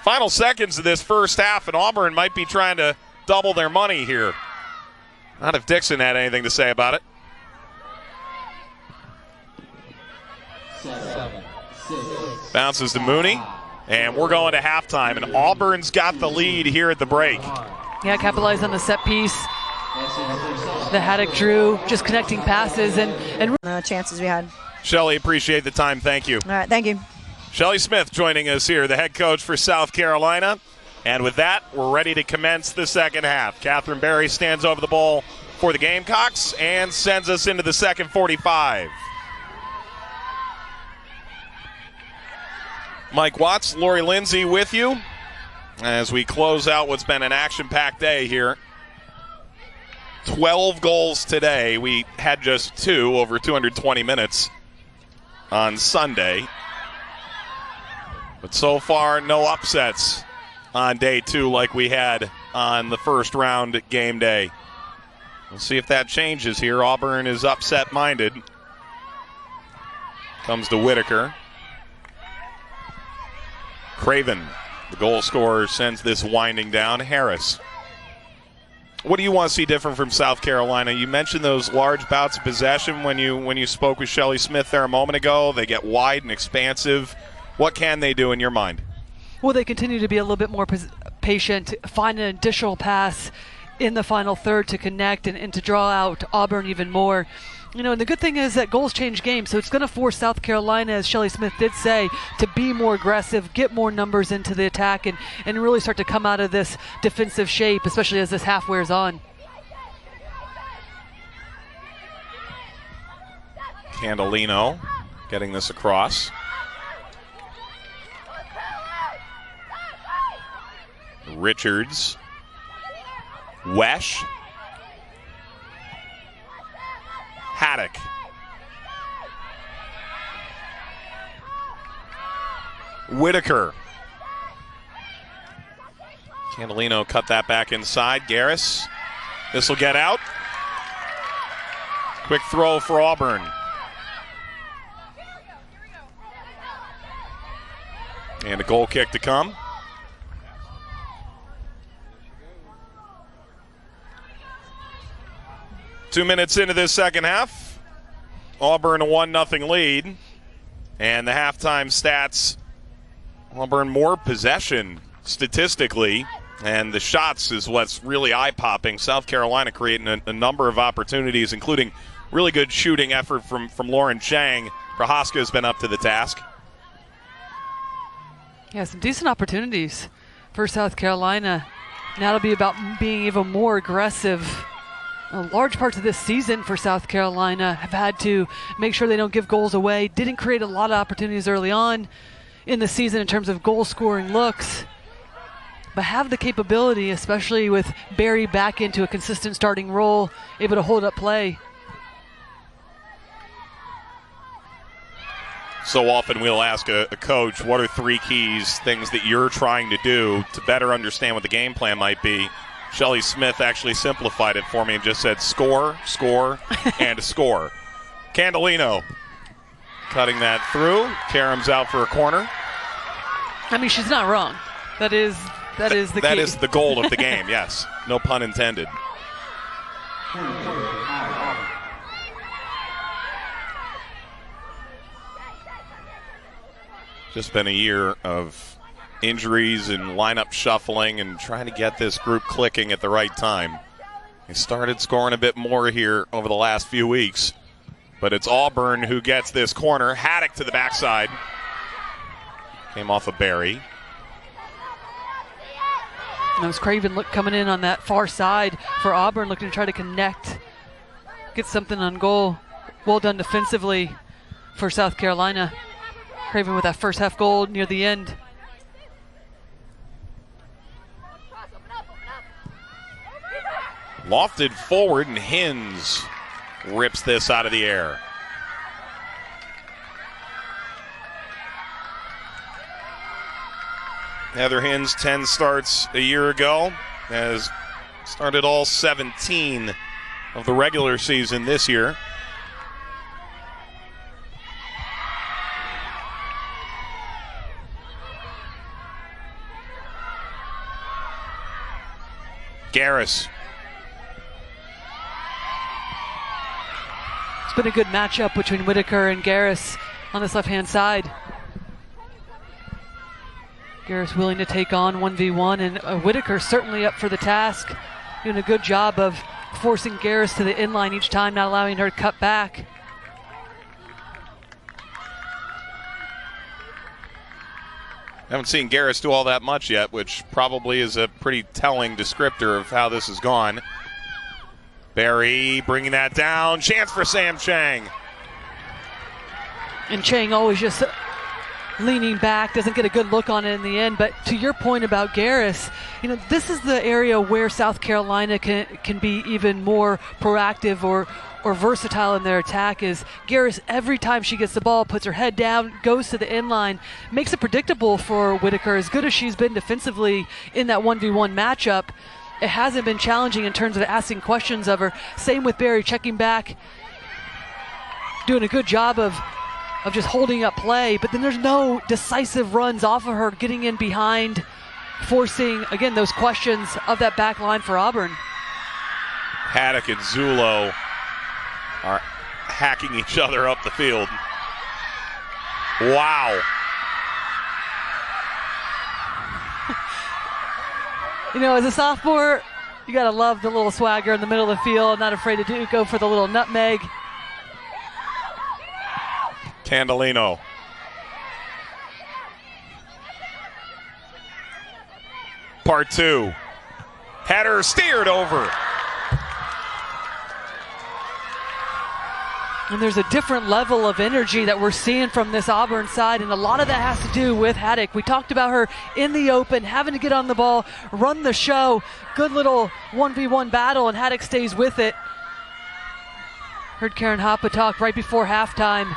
Final seconds of this first half, and Auburn might be trying to double their money here. Not if Dixon had anything to say about it. 7, 6, Bounces to Mooney, and we're going to halftime, and Auburn's got the lead here at the break. Yeah, capitalize on the set piece. The Haddock drew, just connecting passes and the chances we had. Shelly, appreciate the time. Thank you. All right, thank you. Shelly Smith joining us here, the head coach for South Carolina. And with that, we're ready to commence the second half. Catherine Berry stands over the ball for the Gamecocks and sends us into the second 45. Mike Watts, Lori Lindsay with you as we close out what's been an action-packed day here. 12 goals today. We had just 2 over 220 minutes on Sunday. But so far, no upsets on day 2 like we had on the first round game day. We'll see if that changes here. Auburn is upset-minded. Comes to Whitaker. Craven, the goal scorer, sends this winding down. Harris. What do you want to see different from South Carolina? You mentioned those large bouts of possession when you spoke with Shelly Smith there a moment ago. They get wide and expansive. What can they do in your mind? well, they continue to be a little bit more patient, find an additional pass in the final third to connect and to draw out Auburn even more. You know, and the good thing is that goals change games, so it's going to force South Carolina, as Shelly Smith did say, to be more aggressive, get more numbers into the attack, and really start to come out of this defensive shape, especially as this half wears on. Candolino getting this across. Richards. Wesh. Haddock. Whitaker. Candolino cut that back inside. Garris. This will get out. Quick throw for Auburn. And a goal kick to come. Two minutes into this second half. Auburn a 1-0 lead. And the halftime stats, Auburn more possession statistically. And the shots is what's really eye-popping. South Carolina creating a number of opportunities, including really good shooting effort from Lauren Chang. Prohaska has been up to the task. Yeah, some decent opportunities for South Carolina. Now it'll be about being even more aggressive. Large parts of this season for South Carolina have had to make sure they don't give goals away. Didn't create a lot of opportunities early on in the season in terms of goal-scoring looks, but have the capability, especially with Barry back into a consistent starting role, able to hold up play. So often we'll ask a coach, what are 3 keys, things that you're trying to do to better understand what the game plan might be? Shelly Smith actually simplified it for me and just said score, score, and score. Candolino cutting that through. Karam's out for a corner. I mean, she's not wrong. That is the key. That is the goal of the game, yes. No pun intended. Just been a year of injuries and lineup shuffling and trying to get this group clicking at the right time. They started scoring a bit more here over the last few weeks, but it's Auburn who gets this corner. Haddock to the backside. Came off of Barry. That was Craven coming in on that far side for Auburn, looking to try to connect, get something on goal. Well done defensively for South Carolina. Craven with that first half goal near the end. Lofted forward, and Hins rips this out of the air. Heather Hins, 10 starts a year ago, has started all 17 of the regular season this year. Garris. It's been a good matchup between Whitaker and Garris on this left-hand side. Garris willing to take on 1v1, and Whitaker certainly up for the task, doing a good job of forcing Garris to the inline each time, not allowing her to cut back. Haven't seen Garris do all that much yet, which probably is a pretty telling descriptor of how this has gone. Barry bringing that down. Chance for Sam Chang. And Chang always just leaning back, doesn't get a good look on it in the end. But to your point about Garris, this is the area where South Carolina can be even more proactive or versatile in their attack. Is Garris, every time she gets the ball, puts her head down, goes to the inline, makes it predictable for Whitaker. As good as she's been defensively in that 1v1 matchup, it hasn't been challenging in terms of asking questions of her. Same with Barry, checking back, doing a good job of just holding up play, but then there's no decisive runs off of her, getting in behind, forcing, again, those questions of that back line for Auburn. Haddock and Zulo are hacking each other up the field. Wow. As a sophomore, you got to love the little swagger in the middle of the field, not afraid to go for the little nutmeg. Candolino. Part two. Header steered over. And there's a different level of energy that we're seeing from this Auburn side, and a lot of that has to do with Haddock. We talked about her in the open, having to get on the ball, run the show. Good little 1v1 battle, and Haddock stays with it. Heard Karen Hoppe talk right before halftime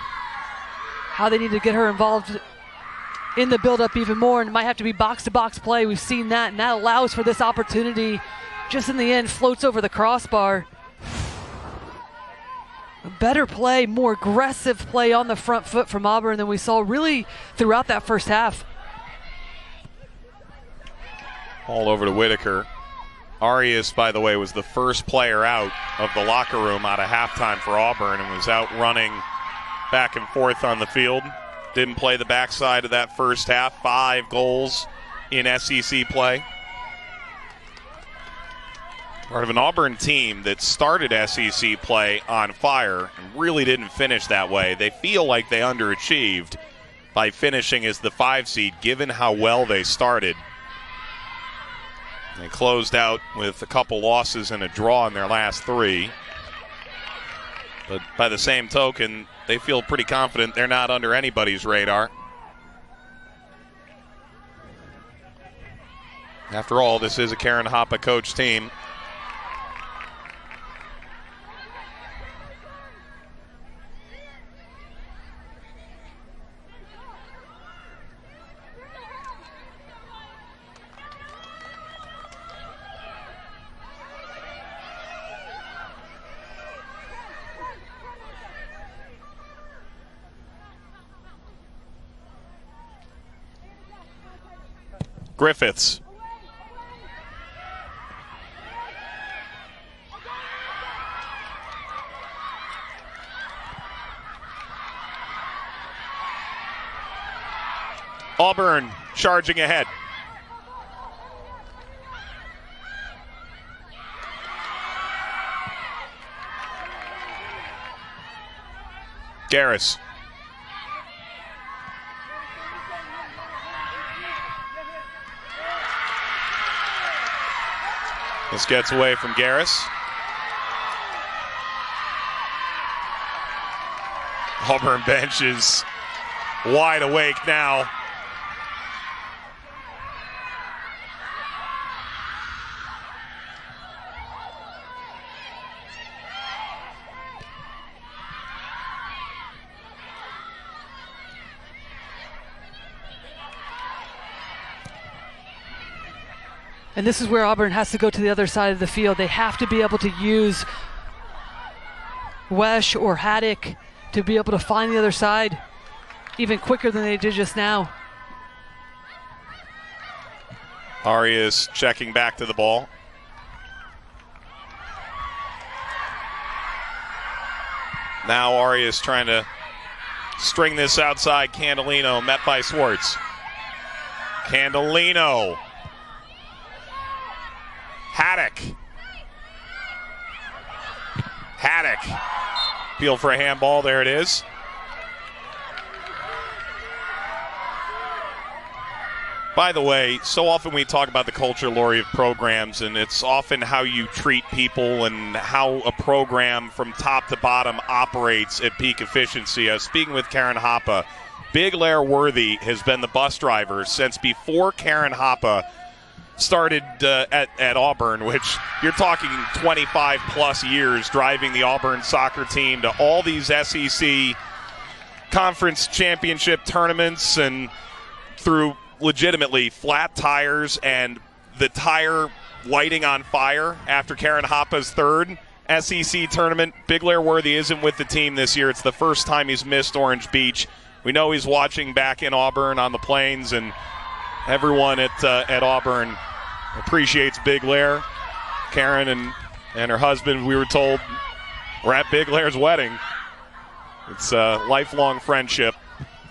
how they need to get her involved in the build-up even more, and it might have to be box-to-box play. We've seen that, and that allows for this opportunity. Just in the end, floats over the crossbar. A better play, more aggressive play on the front foot from Auburn than we saw really throughout that first half. All over to Whitaker. Arias, by the way, was the first player out of the locker room out of halftime for Auburn and was out running back and forth on the field. Didn't play the backside of that first half. 5 goals in SEC play. Part of an Auburn team that started SEC play on fire and really didn't finish that way. They feel like they underachieved by finishing as the 5 seed, given how well they started. They closed out with a couple losses and a draw in their last 3. But by the same token, they feel pretty confident they're not under anybody's radar. After all, this is a Karen Hoppe coach team. Griffiths. Auburn charging ahead. Garris. This gets away from Garris. Auburn bench is wide awake now. And this is where Auburn has to go to the other side of the field. They have to be able to use Wesh or Haddock to be able to find the other side even quicker than they did just now. Arias checking back to the ball. Now Arias trying to string this outside. Candelino met by Swartz. Candelino. Haddock. Appeal for a handball. There it is. By the way, so often we talk about the culture, Lori, of programs, and it's often how you treat people and how a program from top to bottom operates at peak efficiency. I was speaking with Karen Hoppe. Big Lair Worthy has been the bus driver since before Karen Hoppe started at Auburn, which you're talking 25-plus years driving the Auburn soccer team to all these SEC conference championship tournaments and through legitimately flat tires and the tire lighting on fire after Karen Hoppe's third SEC tournament. Big Lair Worthy isn't with the team this year. It's the first time he's missed Orange Beach. We know he's watching back in Auburn on the plains, and everyone at Auburn appreciates Big Lair. Karen and her husband, we were told, were at Big Lair's wedding. It's a lifelong friendship,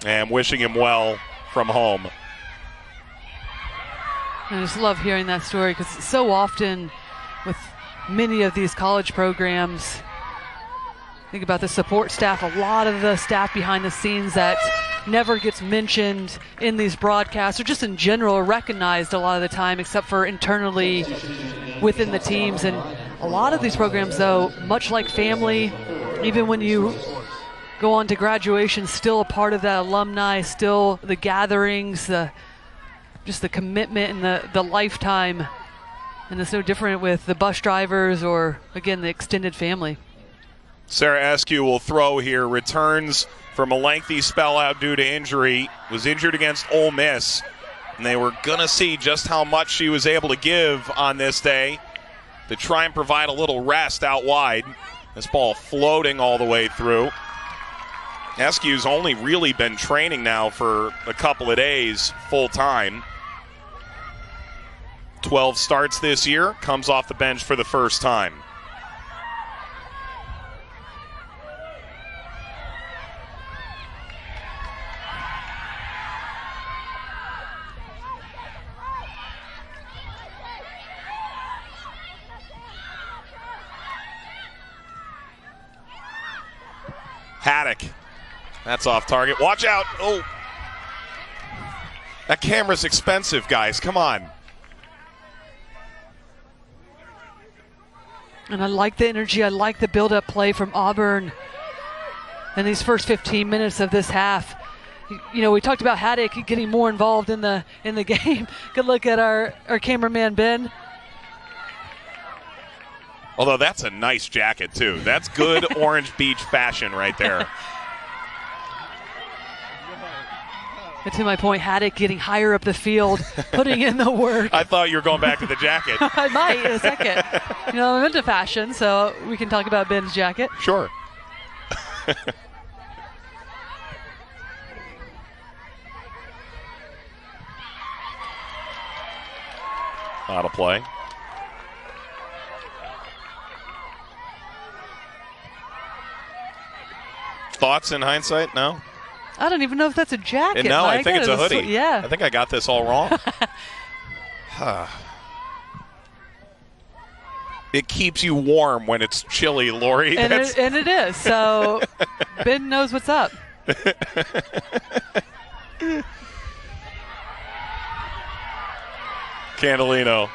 and wishing him well from home. I just love hearing that story because so often with many of these college programs, think about the support staff, a lot of the staff behind the scenes that never gets mentioned in these broadcasts or just in general are recognized a lot of the time except for internally within the teams. And a lot of these programs, though, much like family, even when you go on to graduation, still a part of that alumni, still the gatherings, just the commitment and the lifetime. And it's no different with the bus drivers or, again, the extended family. Sarah Askew will throw here. Returns from a lengthy spell out due to injury. Was injured against Ole Miss. And they were going to see just how much she was able to give on this day to try and provide a little rest out wide. This ball floating all the way through. Askew's only really been training now for a couple of days full time. 12 starts this year, comes off the bench for the first time. Haddock. That's off target. Watch out. Oh. That camera's expensive, guys. Come on. And I like the energy. I like the build-up play from Auburn in these first 15 minutes of this half. You know, we talked about Haddock getting more involved in the game. Good look at our cameraman, Ben. Although that's a nice jacket, too. That's good Orange Beach fashion right there. And to my point, Haddock getting higher up the field, putting in the work. I thought you were going back to the jacket. I might in a second. You know, I'm into fashion, so we can talk about Ben's jacket. Sure. Out of play. Thoughts in hindsight? No? I don't even know if that's a jacket. No, Mike. I think it's a hoodie. Yeah. I think I got this all wrong. It keeps you warm when it's chilly, Lori. And it is. So Ben knows what's up. Candelino.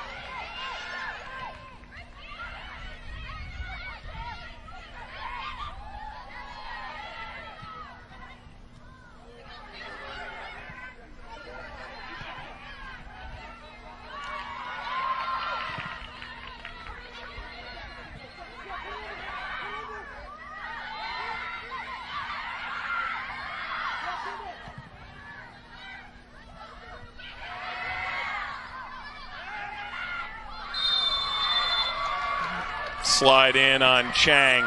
slide in on Chang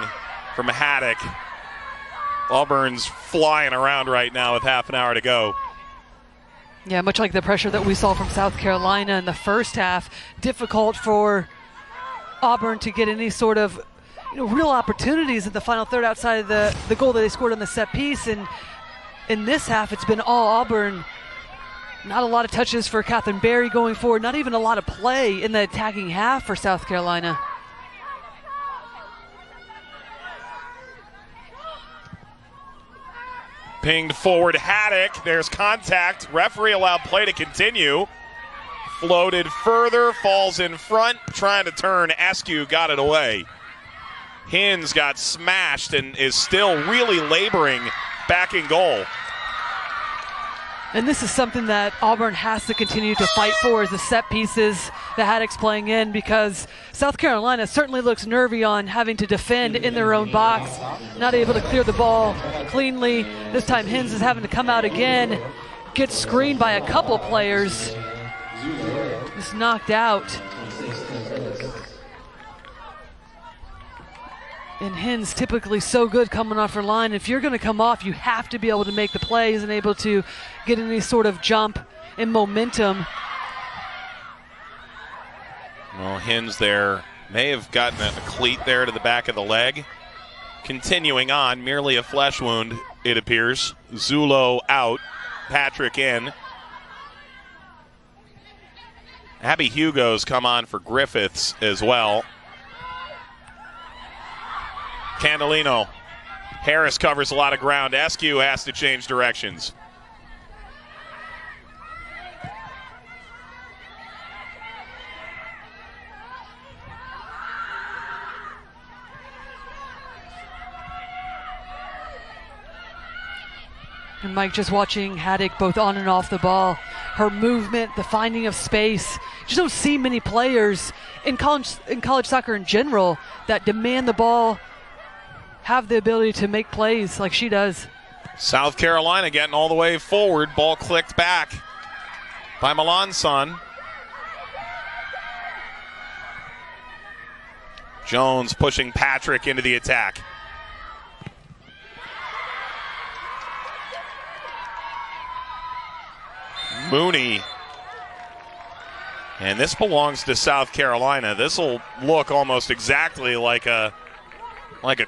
from Haddock. Auburn's flying around right now with half an hour to go. Yeah, much like the pressure that we saw from South Carolina in the first half, difficult for Auburn to get any sort of real opportunities in the final third outside of the goal that they scored on the set piece. And in this half, it's been all Auburn. Not a lot of touches for Catherine Berry going forward, not even a lot of play in the attacking half for South Carolina. Pinged forward Haddock. There's contact. Referee allowed play to continue. Floated further, falls in front, trying to turn. Askew got it away. Hins got smashed and is still really laboring back in goal. And this is something that Auburn has to continue to fight for, is the set pieces that Haddock's playing in, because South Carolina certainly looks nervy on having to defend in their own box, not able to clear the ball cleanly. This time Hins is having to come out again, gets screened by a couple players, just knocked out. And Hins typically so good coming off her line. If you're going to come off, you have to be able to make the plays and able to get any sort of jump and momentum. Well, Hins there may have gotten a cleat there to the back of the leg. Continuing on, merely a flesh wound, it appears. Zulo out, Patrick in. Abby Hugo's come on for Griffiths as well. Candolino. Harris covers a lot of ground. Askew has to change directions. And Mike, just watching Haddock both on and off the ball, her movement, the finding of space. You just don't see many players in college soccer in general that demand the ball, have the ability to make plays like she does. South Carolina getting all the way forward. Ball clicked back by Melanson. Jones pushing Patrick into the attack. Mooney. And this belongs to South Carolina. This will look almost exactly like a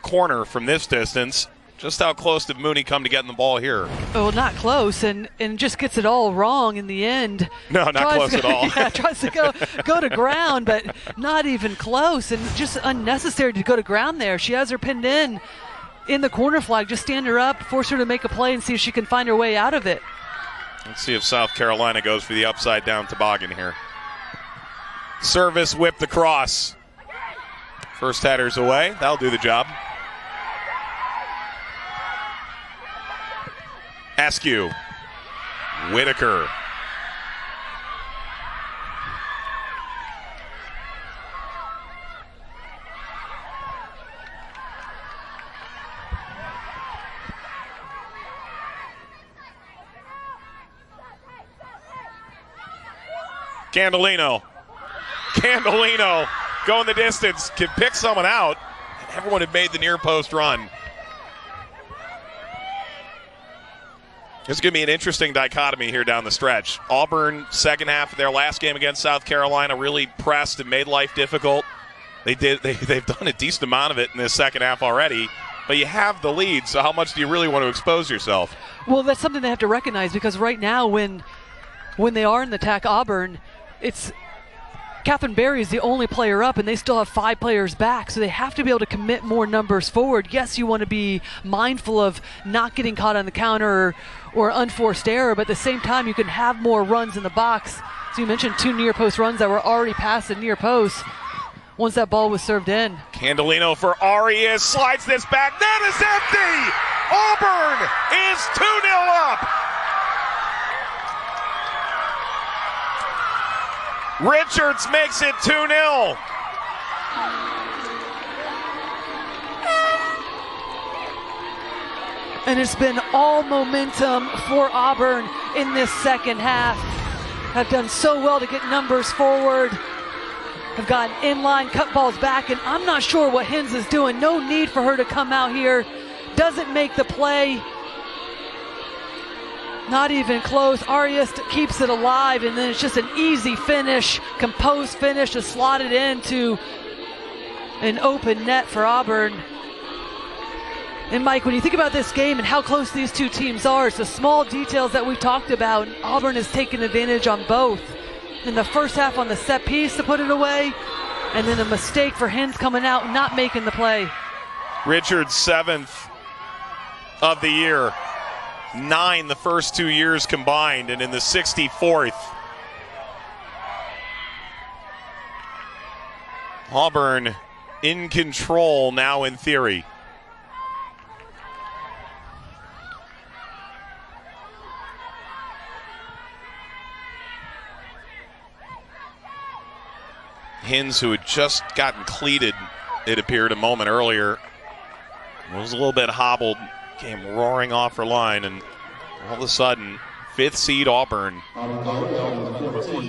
corner from this distance. Just how close did Mooney come to getting the ball here? Oh, not close, and just gets it all wrong in the end. No, not close at all. Yeah, tries to go to ground, but not even close, and just unnecessary to go to ground there. She has her pinned in the corner flag. Just stand her up, force her to make a play, and see if she can find her way out of it. Let's see if South Carolina goes for the upside-down toboggan here. Service whipped across. First header's away. That'll do the job. Askew. Whitaker. Candolino going the distance, can pick someone out. Everyone had made the near post run. It's going to be an interesting dichotomy here down the stretch. Auburn, second half of their last game against South Carolina, really pressed and made life difficult. They've done a decent amount of it in this second half already, but you have the lead, so how much do you really want to expose yourself? Well, that's something they have to recognize, because right now when they are in the attack, Auburn, it's Catherine Berry is the only player up, and they still have 5 players back, so they have to be able to commit more numbers forward. Yes, you want to be mindful of not getting caught on the counter or unforced error, but at the same time, you can have more runs in the box. So you mentioned 2 near post runs that were already past the near post once that ball was served in. Candolino for Arias, slides this back. That is empty! Auburn is 2-0 up! Richards makes it 2-0. And it's been all momentum for Auburn in this second half. Have done so well to get numbers forward. have gotten in line, cut balls back, and I'm not sure what Hens is doing. No need for her to come out here. Doesn't make the play. Not even close. Arias keeps it alive, and then it's just an easy finish, composed finish to slot it into an open net for Auburn. And Mike, when you think about this game and how close these two teams are, it's the small details that we talked about. Auburn has taken advantage on both. In the first half on the set piece to put it away, and then a mistake for Hens coming out and not making the play. Richards' 7th of the year. 9 the first 2 years combined, and in the 64th. Auburn in control now in theory. Hens, who had just gotten cleated, it appeared a moment earlier, was a little bit hobbled, came roaring off her line, and all of a sudden, 5th seed Auburn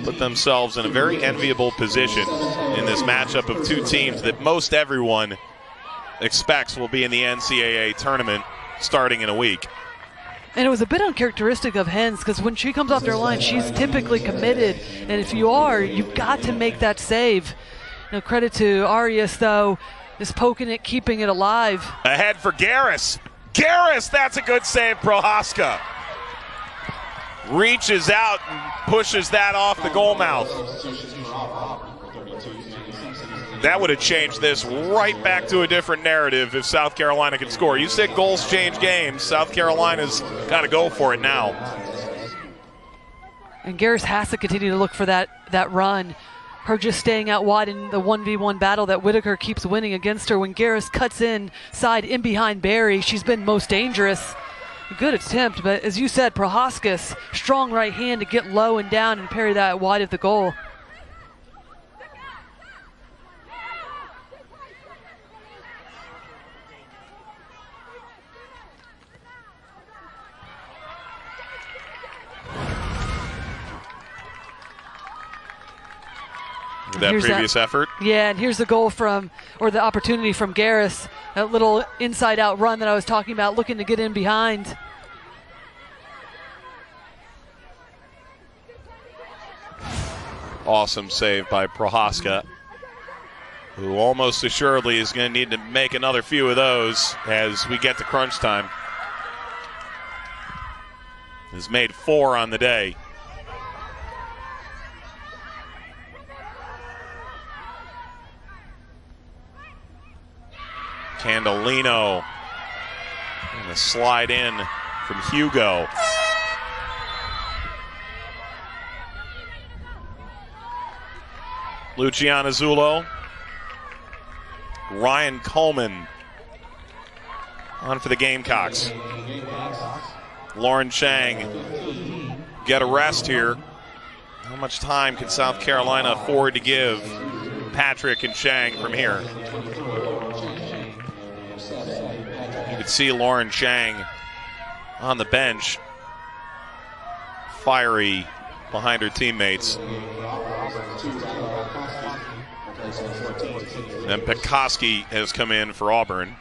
put themselves in a very enviable position in this matchup of two teams that most everyone expects will be in the NCAA tournament starting in a week. And it was a bit uncharacteristic of Hens because when she comes off their line, she's typically committed. And if you are, you've got to make that save. Credit to Arias, though, is poking it, keeping it alive. Ahead for Garris. Garris, that's a good save, Prohaska. Reaches out and pushes that off the goal mouth. That would have changed this right back to a different narrative if South Carolina could score. You said goals change games. South Carolina's got to go for it now. And Garris has to continue to look for that run. Her just staying out wide in the 1v1 battle that Whitaker keeps winning against her. When Garris cuts inside in behind Barry, she's been most dangerous. Good attempt, but as you said, Prohaska's strong right hand to get low and down and parry that wide of the goal. That previous effort. Yeah, and here's the goal the opportunity from Garris. That little inside-out run that I was talking about, looking to get in behind. Awesome save by Prohaska, who almost assuredly is going to need to make another few of those as we get to crunch time. Has made 4 on the day. Candolino. And a slide in from Hugo. Luciana Zullo. Ryan Coleman on for the Gamecocks. Lauren Chang get a rest here. How much time can South Carolina afford to give Patrick and Chang from here? You could see Lauren Chang on the bench, fiery behind her teammates. And Pekoski has come in for Auburn.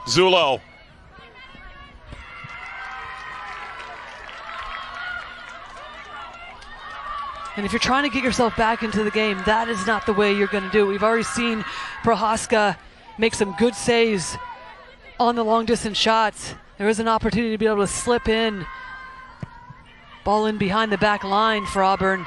Zullo. And if you're trying to get yourself back into the game, that is not the way you're going to do it. We've already seen Prohaska make some good saves on the long-distance shots. There is an opportunity to be able to slip in. Ball in behind the back line for Auburn.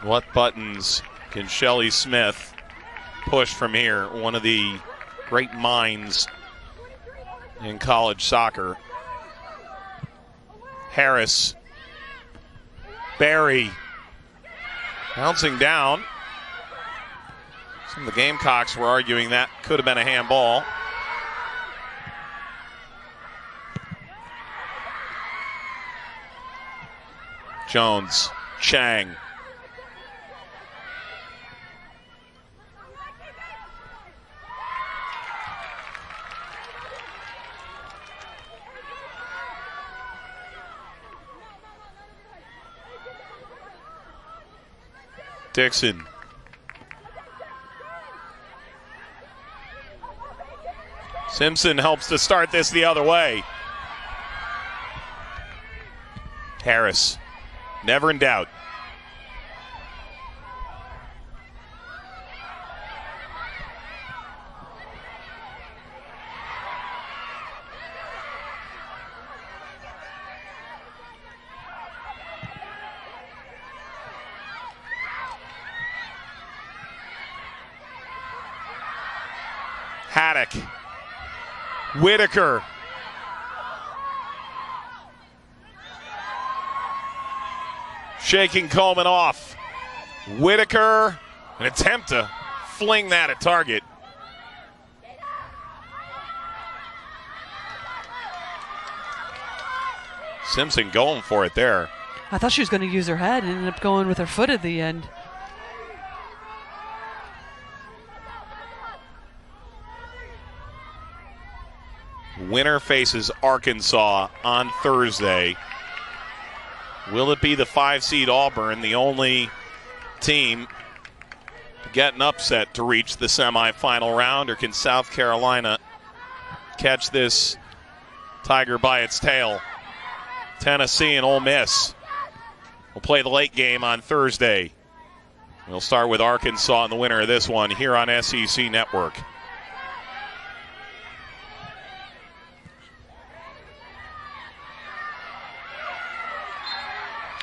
What buttons can Shelly Smith push from here? One of the great minds in college soccer. Harris. Barry. Bouncing down. Some of the Gamecocks were arguing that could have been a handball. Jones, Chang. Dixon. Simpson helps to start this the other way. Harris, never in doubt. Haddock. Whitaker. Shaking Coleman off. Whitaker, an attempt to fling that at target. Simpson going for it there. I thought she was going to use her head and ended up going with her foot at the end. Winner faces Arkansas on Thursday. Will it be the 5-seed Auburn, the only team to get an upset to reach the semifinal round, or can South Carolina catch this tiger by its tail? Tennessee and Ole Miss will play the late game on Thursday. We'll start with Arkansas and the winner of this one here on SEC Network.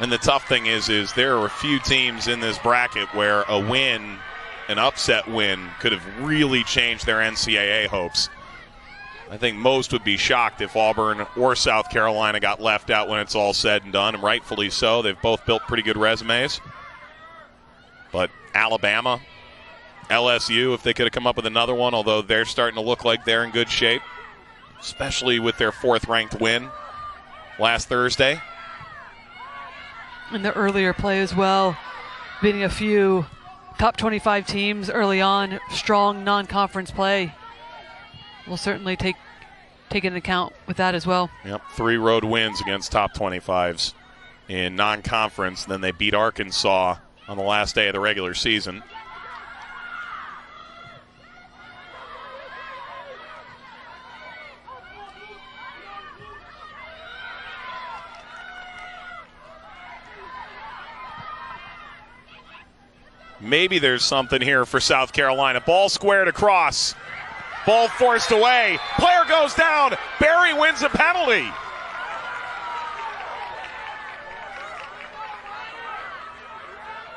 And the tough thing is there are a few teams in this bracket where a win, an upset win, could have really changed their NCAA hopes. I think most would be shocked if Auburn or South Carolina got left out when it's all said and done, and rightfully so. They've both built pretty good resumes. But Alabama, LSU, if they could have come up with another one, although they're starting to look like they're in good shape, especially with their 4th-ranked win last Thursday. In the earlier play as well, beating a few top 25 teams early on, strong non-conference play. We'll certainly take into account with that as well. Yep, 3 road wins against top 25s in non-conference. Then they beat Arkansas on the last day of the regular season. Maybe there's something here for South Carolina. Ball squared across. Ball forced away. Player goes down. Berry wins a penalty.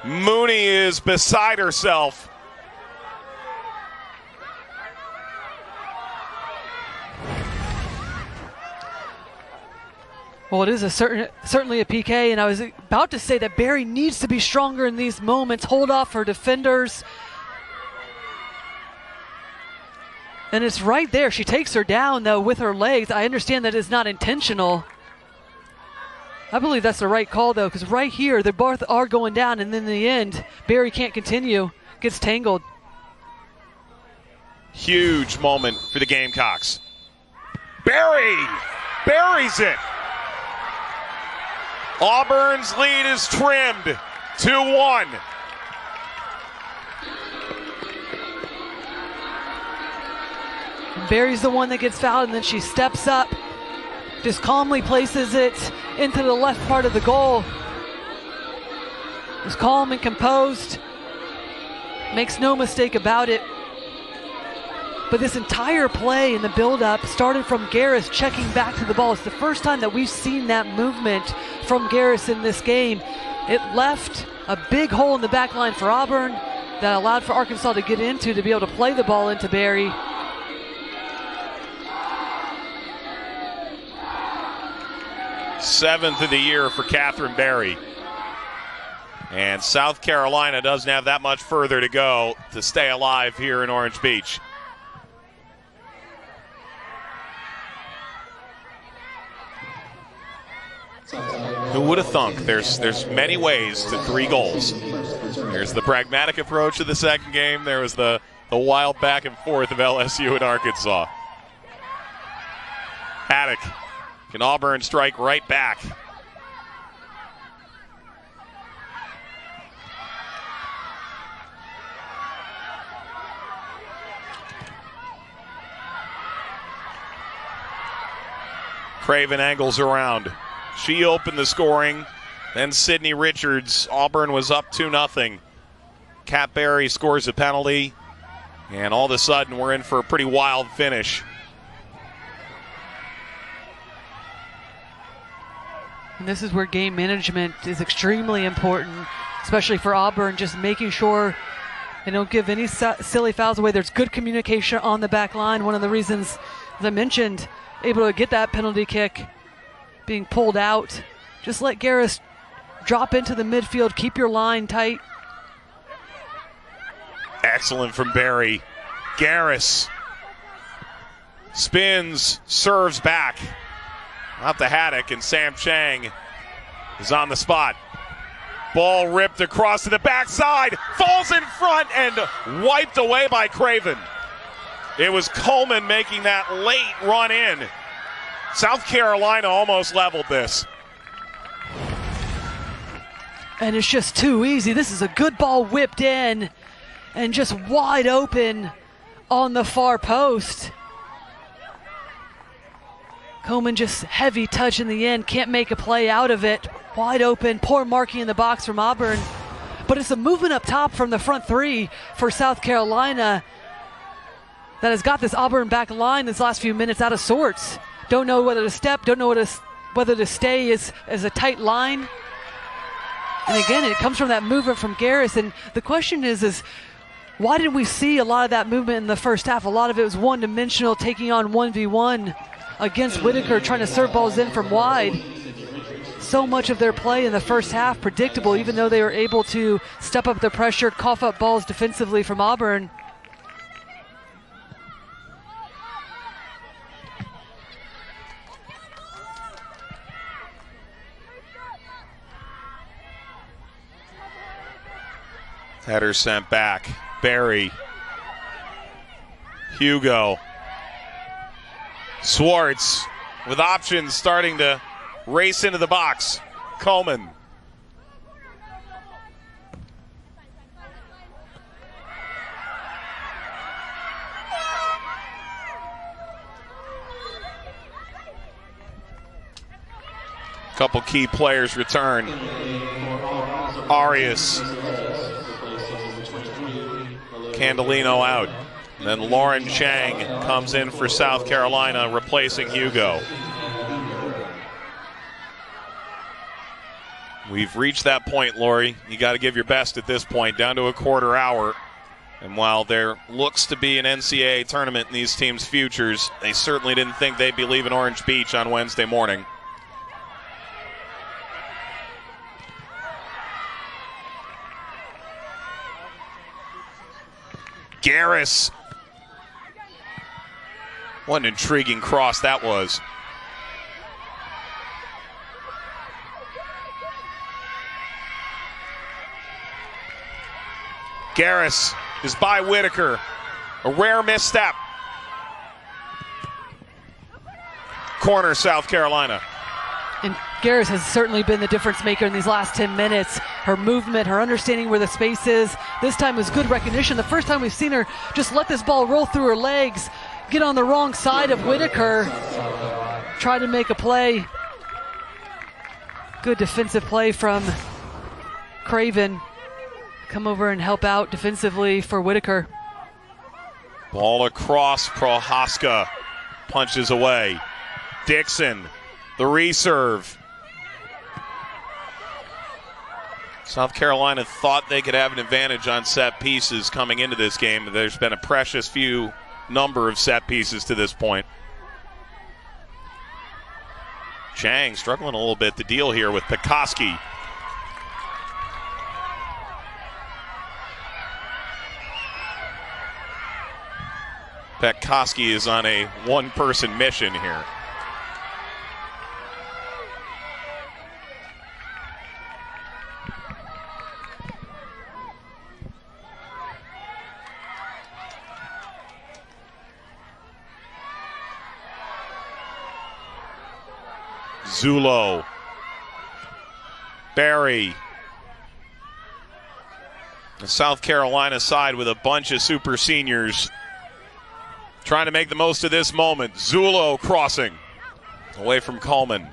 Mooney is beside herself. Well, it is certainly a PK, and I was about to say that Berry needs to be stronger in these moments, hold off her defenders. And it's right there. She takes her down, though, with her legs. I understand that it's not intentional. I believe that's the right call, though, because right here, they both are going down, and then in the end, Berry can't continue, gets tangled. Huge moment for the Gamecocks. Berry buries it. Auburn's lead is trimmed, 2-1. Berry's the one that gets fouled, and then she steps up, just calmly places it into the left part of the goal. Was calm and composed, makes no mistake about it. But this entire play in the build-up started from Garris checking back to the ball. It's the first time that we've seen that movement from Garris in this game. It left a big hole in the back line for Auburn that allowed for Arkansas to get into to be able to play the ball into Berry. Seventh of the year for Catherine Berry. And South Carolina doesn't have that much further to go to stay alive here in Orange Beach. Who would have thunk? There's many ways to 3 goals. There's the pragmatic approach of the second game. There was the wild back and forth of LSU and Arkansas. Haddock. Can Auburn strike right back? Craven angles around. She opened the scoring. Then Sydney Richards. Auburn was up 2-0. Kat Berry scores a penalty. And all of a sudden, we're in for a pretty wild finish. And this is where game management is extremely important, especially for Auburn, just making sure they don't give any silly fouls away. There's good communication on the back line. One of the reasons, as I mentioned, able to get that penalty kick, being pulled out. Just let Garris drop into the midfield, keep your line tight. Excellent from Berry. Garris spins, serves back. Out to Haddock, and Sam Chang is on the spot. Ball ripped across to the backside, falls in front, and wiped away by Craven. It was Coleman making that late run in. South Carolina almost leveled this. And it's just too easy. This is a good ball whipped in and just wide open on the far post. Coleman just heavy touch in the end, can't make a play out of it. Wide open, poor marking in the box from Auburn. But it's a movement up top from the front 3 for South Carolina that has got this Auburn back line this last few minutes out of sorts. Don't know whether to step, don't know whether to stay as a tight line. And again, it comes from that movement from Garris. And the question is why didn't we see a lot of that movement in the first half? A lot of it was one-dimensional, taking on 1v1 against Whitaker, trying to serve balls in from wide. So much of their play in the first half predictable, even though they were able to step up the pressure, cough up balls defensively from Auburn. Header sent back. Berry. Hugo. Swartz with options, starting to race into the box. Coleman. Couple key players return. Arias. Candelino out. And then Lauren Chang comes in for South Carolina, replacing Hugo. We've reached that point, Lori. You got to give your best at this point, down to a quarter hour. And while there looks to be an NCAA tournament in these teams' futures, they certainly didn't think they'd be leaving Orange Beach on Wednesday morning. Garris. What an intriguing cross that was. Garris is by Whitaker. A rare misstep. Corner, South Carolina. And Garris has certainly been the difference maker in these last 10 minutes. Her movement, her understanding where the space is. This time was good recognition. The first time we've seen her just let this ball roll through her legs, get on the wrong side of Whitaker, try to make a play. Good defensive play from Craven. Come over and help out defensively for Whitaker. Ball across, Prohaska punches away. Dixon, the reserve. South Carolina thought they could have an advantage on set pieces coming into this game. There's been a precious few number of set pieces to this point. Chang struggling a little bit to deal here with Pekoski. Pekoski is on a one-person mission here. Zulo. Barry. The South Carolina side with a bunch of super seniors trying to make the most of this moment. Zulo crossing away from Coleman.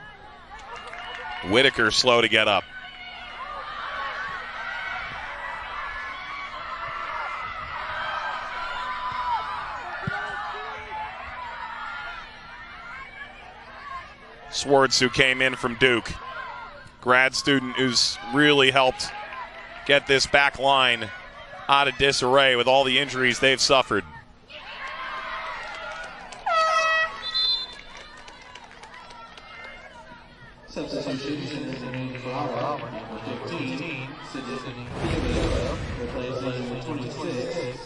Whitaker slow to get up. Swartz, who came in from Duke, grad student who's really helped get this back line out of disarray with all the injuries they've suffered. Substitution for Auburn, number 15, replacing 26.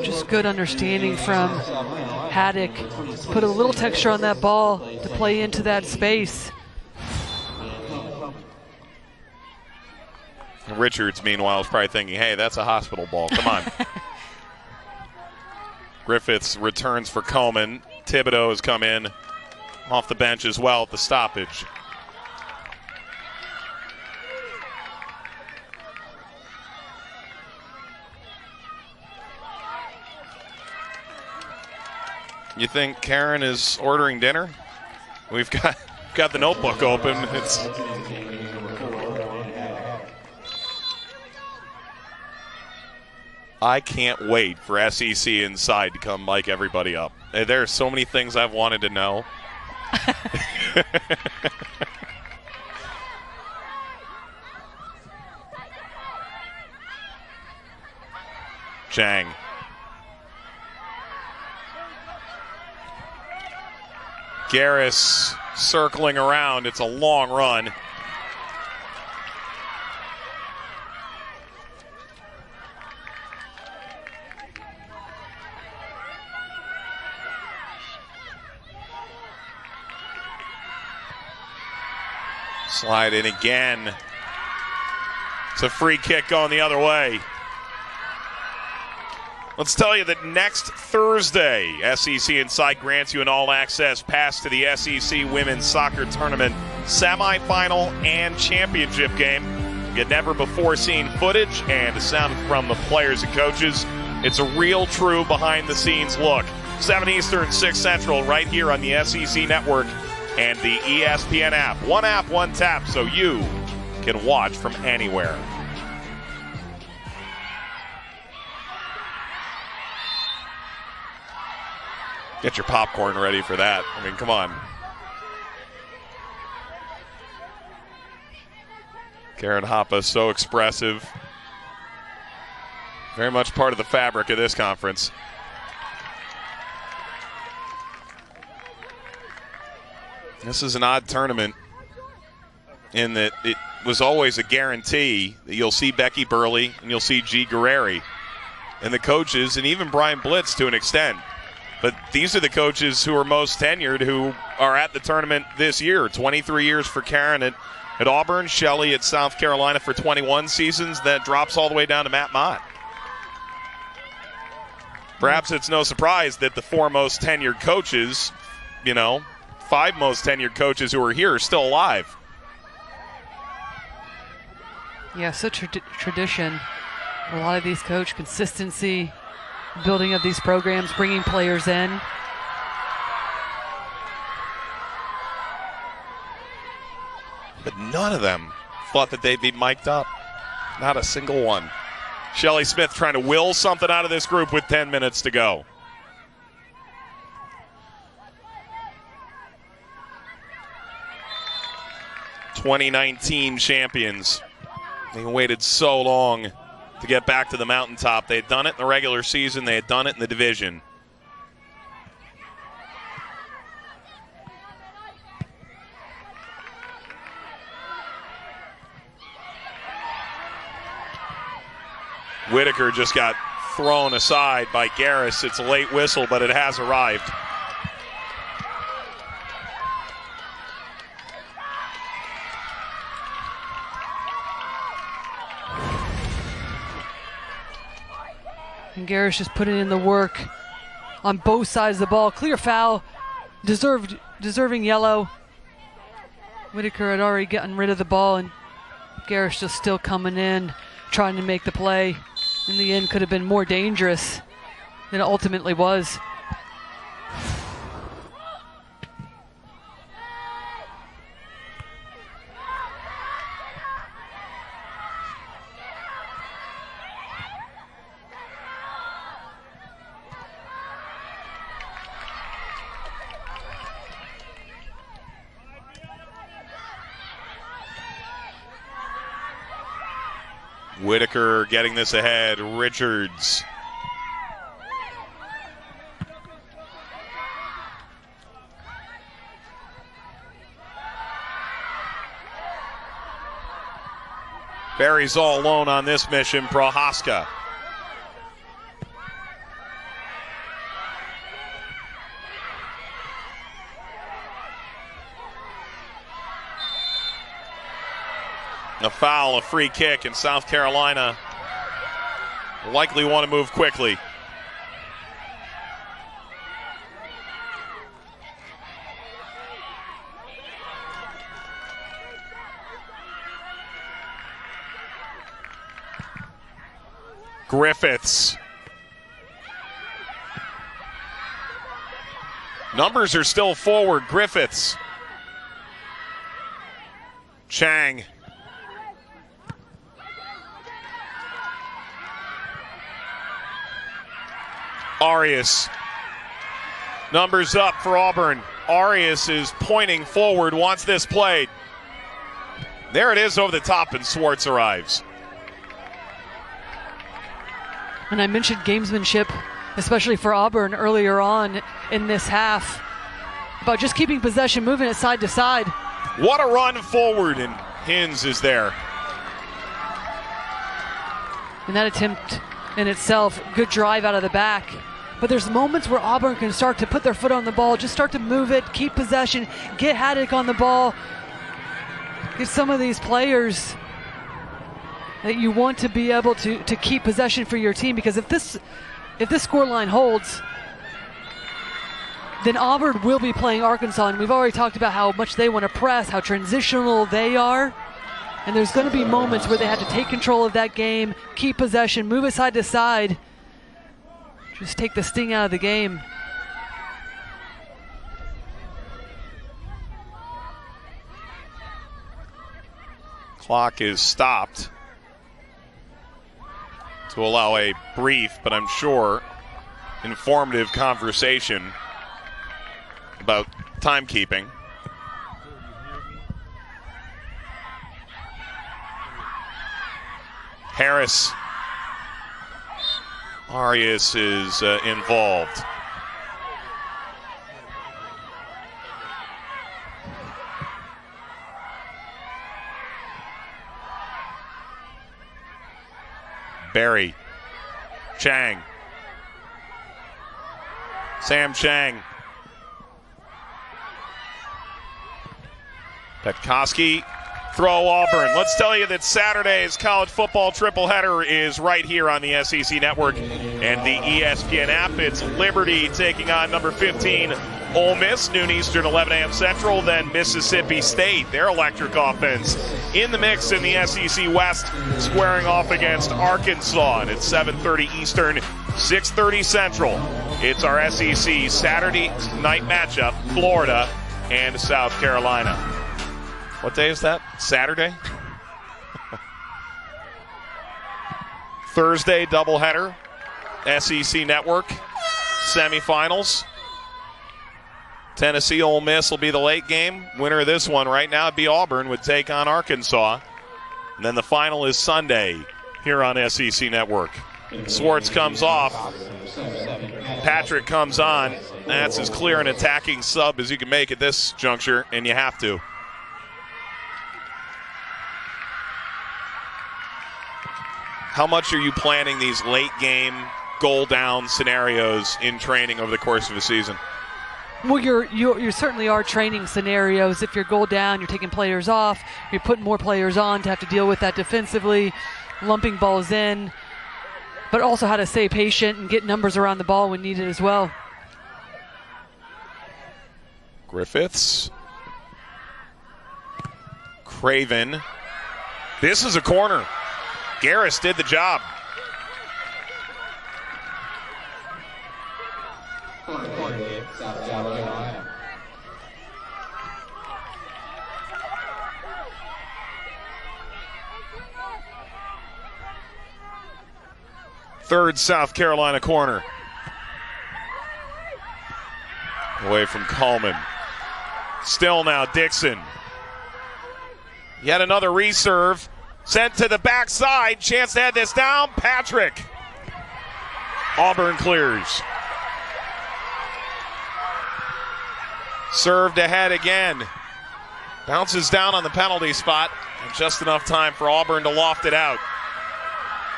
Just good understanding from Haddock. Put a little texture on that ball to play into that space. Richards, meanwhile, is probably thinking, hey, that's a hospital ball. Come on. Griffiths returns for Coleman. Thibodeau has come in off the bench as well at the stoppage. You think Karen is ordering dinner? We've got the notebook open. I can't wait for SEC Inside to come mic everybody up. There are so many things I've wanted to know. Chang. Garris circling around. It's a long run. Slide in again. It's a free kick going the other way. Let's tell you that next Thursday, SEC Inside grants you an all-access pass to the SEC Women's Soccer Tournament semifinal and championship game. Get never-before-seen footage and a sound from the players and coaches. It's a real, true, behind-the-scenes look. 7 Eastern, 6 Central, right here on the SEC Network and the ESPN app. One app, one tap, so you can watch from anywhere. Get your popcorn ready for that. I mean, come on. Karen Hoppe, so expressive. Very much part of the fabric of this conference. This is an odd tournament in that it was always a guarantee that you'll see Becky Burley and you'll see G. Guerreri and the coaches, and even Brian Blitz to an extent. But these are the coaches who are most tenured who are at the tournament this year. 23 years for Karen at Auburn, Shelley at South Carolina for 21 seasons. That drops all the way down to Matt Mott. Perhaps it's no surprise that the 4 most tenured coaches, 5 most tenured coaches who are here are still alive. Yeah, such a tradition. A lot of these coach consistency, building of these programs, bringing players in. But none of them thought that they'd be mic'd up. Not a single one. Shelley Smith trying to will something out of this group with 10 minutes to go. '19 champions. They waited so long to get back to the mountaintop. They had done it in the regular season. They had done it in the division. Whitaker just got thrown aside by Garris. It's a late whistle, but it has arrived. And Garris just putting in the work on both sides of the ball. Clear foul, deserving yellow. Whitaker had already gotten rid of the ball, and Garrish just still coming in, trying to make the play. In the end, could have been more dangerous than it ultimately was. Whitaker getting this ahead. Richards. Barry's all alone on this mission. Prohaska. A foul, a free kick, and South Carolina likely want to move quickly. Griffiths. Numbers are still forward. Griffiths. Chang. Arias. Numbers up for Auburn. Arias is pointing forward, wants this played. There it is over the top, and Swartz arrives. And I mentioned gamesmanship, especially for Auburn earlier on in this half, about just keeping possession, moving it side to side. What a run forward, and Hins is there. And that attempt in itself, good drive out of the back. But there's moments where Auburn can start to put their foot on the ball, just start to move it, keep possession, get Haddock on the ball. Get some of these players that you want to be able to keep possession for your team, because if this scoreline holds, then Auburn will be playing Arkansas, and we've already talked about how much they want to press, how transitional they are. And there's going to be moments where they have to take control of that game, keep possession, move it side to side. Just take the sting out of the game. Clock is stopped to allow a brief, but I'm sure informative conversation about timekeeping. Harris. Arias is involved. Barry. Chang. Sam Chang. Petkoski. Throw Auburn. Let's tell you that Saturday's college football tripleheader is right here on the SEC Network and the ESPN app. It's Liberty taking on number 15 Ole Miss, noon Eastern, 11 a.m. Central. Then Mississippi State, their electric offense, in the mix in the SEC West, squaring off against Arkansas. And it's 7:30 Eastern, 6:30 Central. It's our SEC Saturday night matchup, Florida and South Carolina. What day is that? Saturday? Thursday doubleheader, SEC Network, semifinals. Tennessee Ole Miss will be the late game. Winner of this one right now would be Auburn, would take on Arkansas. And then the final is Sunday here on SEC Network. Swartz comes off. Patrick comes on. That's as clear an attacking sub as you can make at this juncture, and you have to. How much are you planning these late game goal down scenarios in training over the course of a season? Well, you certainly are training scenarios. If you're goal down, you're taking players off, you're putting more players on to have to deal with that defensively, lumping balls in, but also how to stay patient and get numbers around the ball when needed as well. Griffiths. Craven. This is a corner. Garris did the job. Corner, South Carolina. Third South Carolina corner. Away from Coleman. Still now Dixon. Yet another reserve. Sent to the backside. Chance to head this down. Patrick. Auburn clears. Served ahead again. Bounces down on the penalty spot. And just enough time for Auburn to loft it out.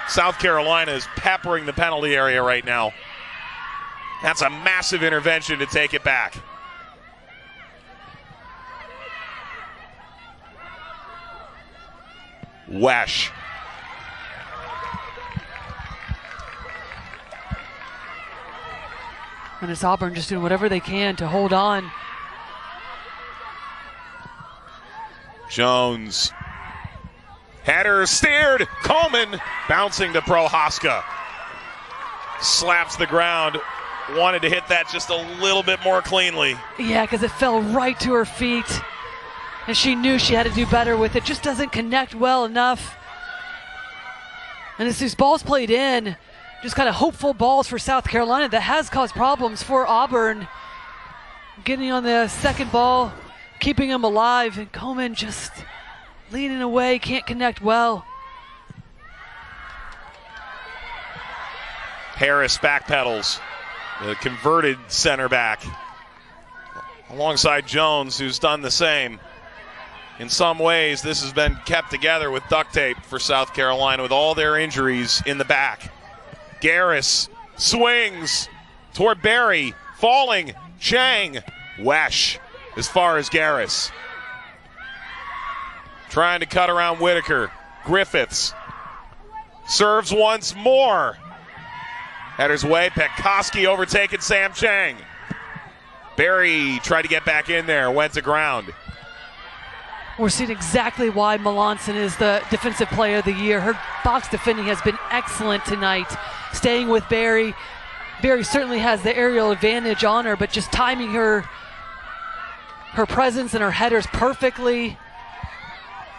South Carolina is peppering the penalty area right now. That's a massive intervention to take it back. Wesh. And it's Auburn just doing whatever they can to hold on. Jones. Header steered. Coleman bouncing to Prohaska. Slaps the ground. Wanted to hit that just a little bit more cleanly. Yeah, because it fell right to her feet. And she knew she had to do better with it. Just doesn't connect well enough. And as these balls played in, just kind of hopeful balls for South Carolina that has caused problems for Auburn. Getting on the second ball, keeping them alive, and Coleman just leaning away, can't connect well. Harris backpedals, the converted center back, alongside Jones, who's done the same. In some ways, this has been kept together with duct tape for South Carolina with all their injuries in the back. Garris swings toward Barry, falling, Chang, Wesh as far as Garris. Trying to cut around Whitaker. Griffiths serves once more. Headers way, Petkoski overtaking Sam Chang. Barry tried to get back in there, went to ground. We're seeing exactly why Melanson is the defensive player of the year. Her box defending has been excellent tonight. Staying with Barry. Barry certainly has the aerial advantage on her, but just timing her presence and her headers perfectly.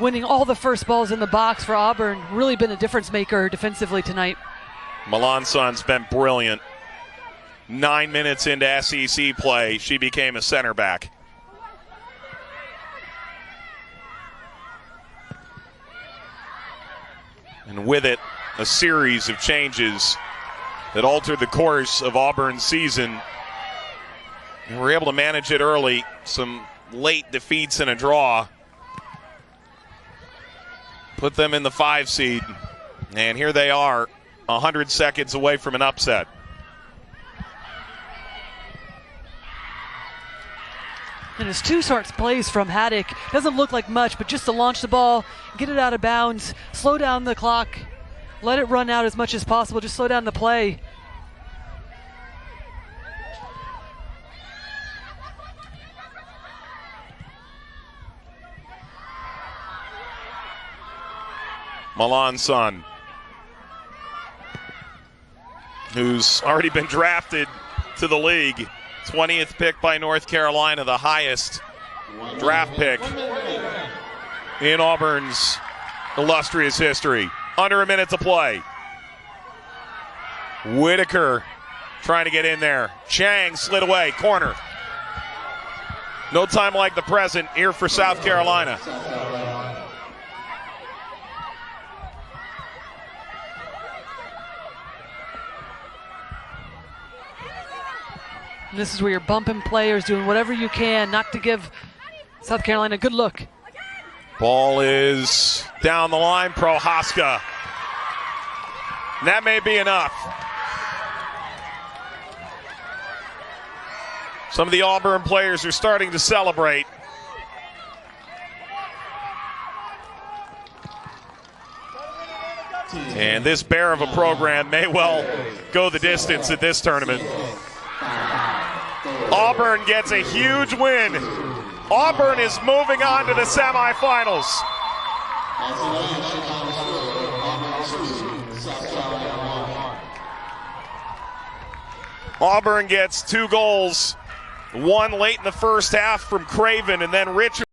Winning all the first balls in the box for Auburn. Really been a difference maker defensively tonight. Melanson's been brilliant. 9 minutes into SEC play, she became a center back. And with it, a series of changes that altered the course of Auburn's season. And we're able to manage it early. Some late defeats and a draw. Put them in the 5 seed. And here they are, 100 seconds away from an upset. And it's 2 starts plays from Haddock. Doesn't look like much, but just to launch the ball, get it out of bounds, slow down the clock, let it run out as much as possible, just slow down the play. Melanson, who's already been drafted to the league. 20th pick by North Carolina, the highest draft pick in Auburn's illustrious history. Under a minute to play. Whitaker trying to get in there. Chang slid away, corner. No time like the present here for South Carolina. And this is where you're bumping players, doing whatever you can not to give South Carolina a good look. Ball is down the line, Prohaska. That may be enough. Some of the Auburn players are starting to celebrate. And this bear of a program may well go the distance at this tournament. Auburn gets a huge win. Auburn is moving on to the semifinals. Auburn gets 2 goals, one late in the first half from Craven, and then Richard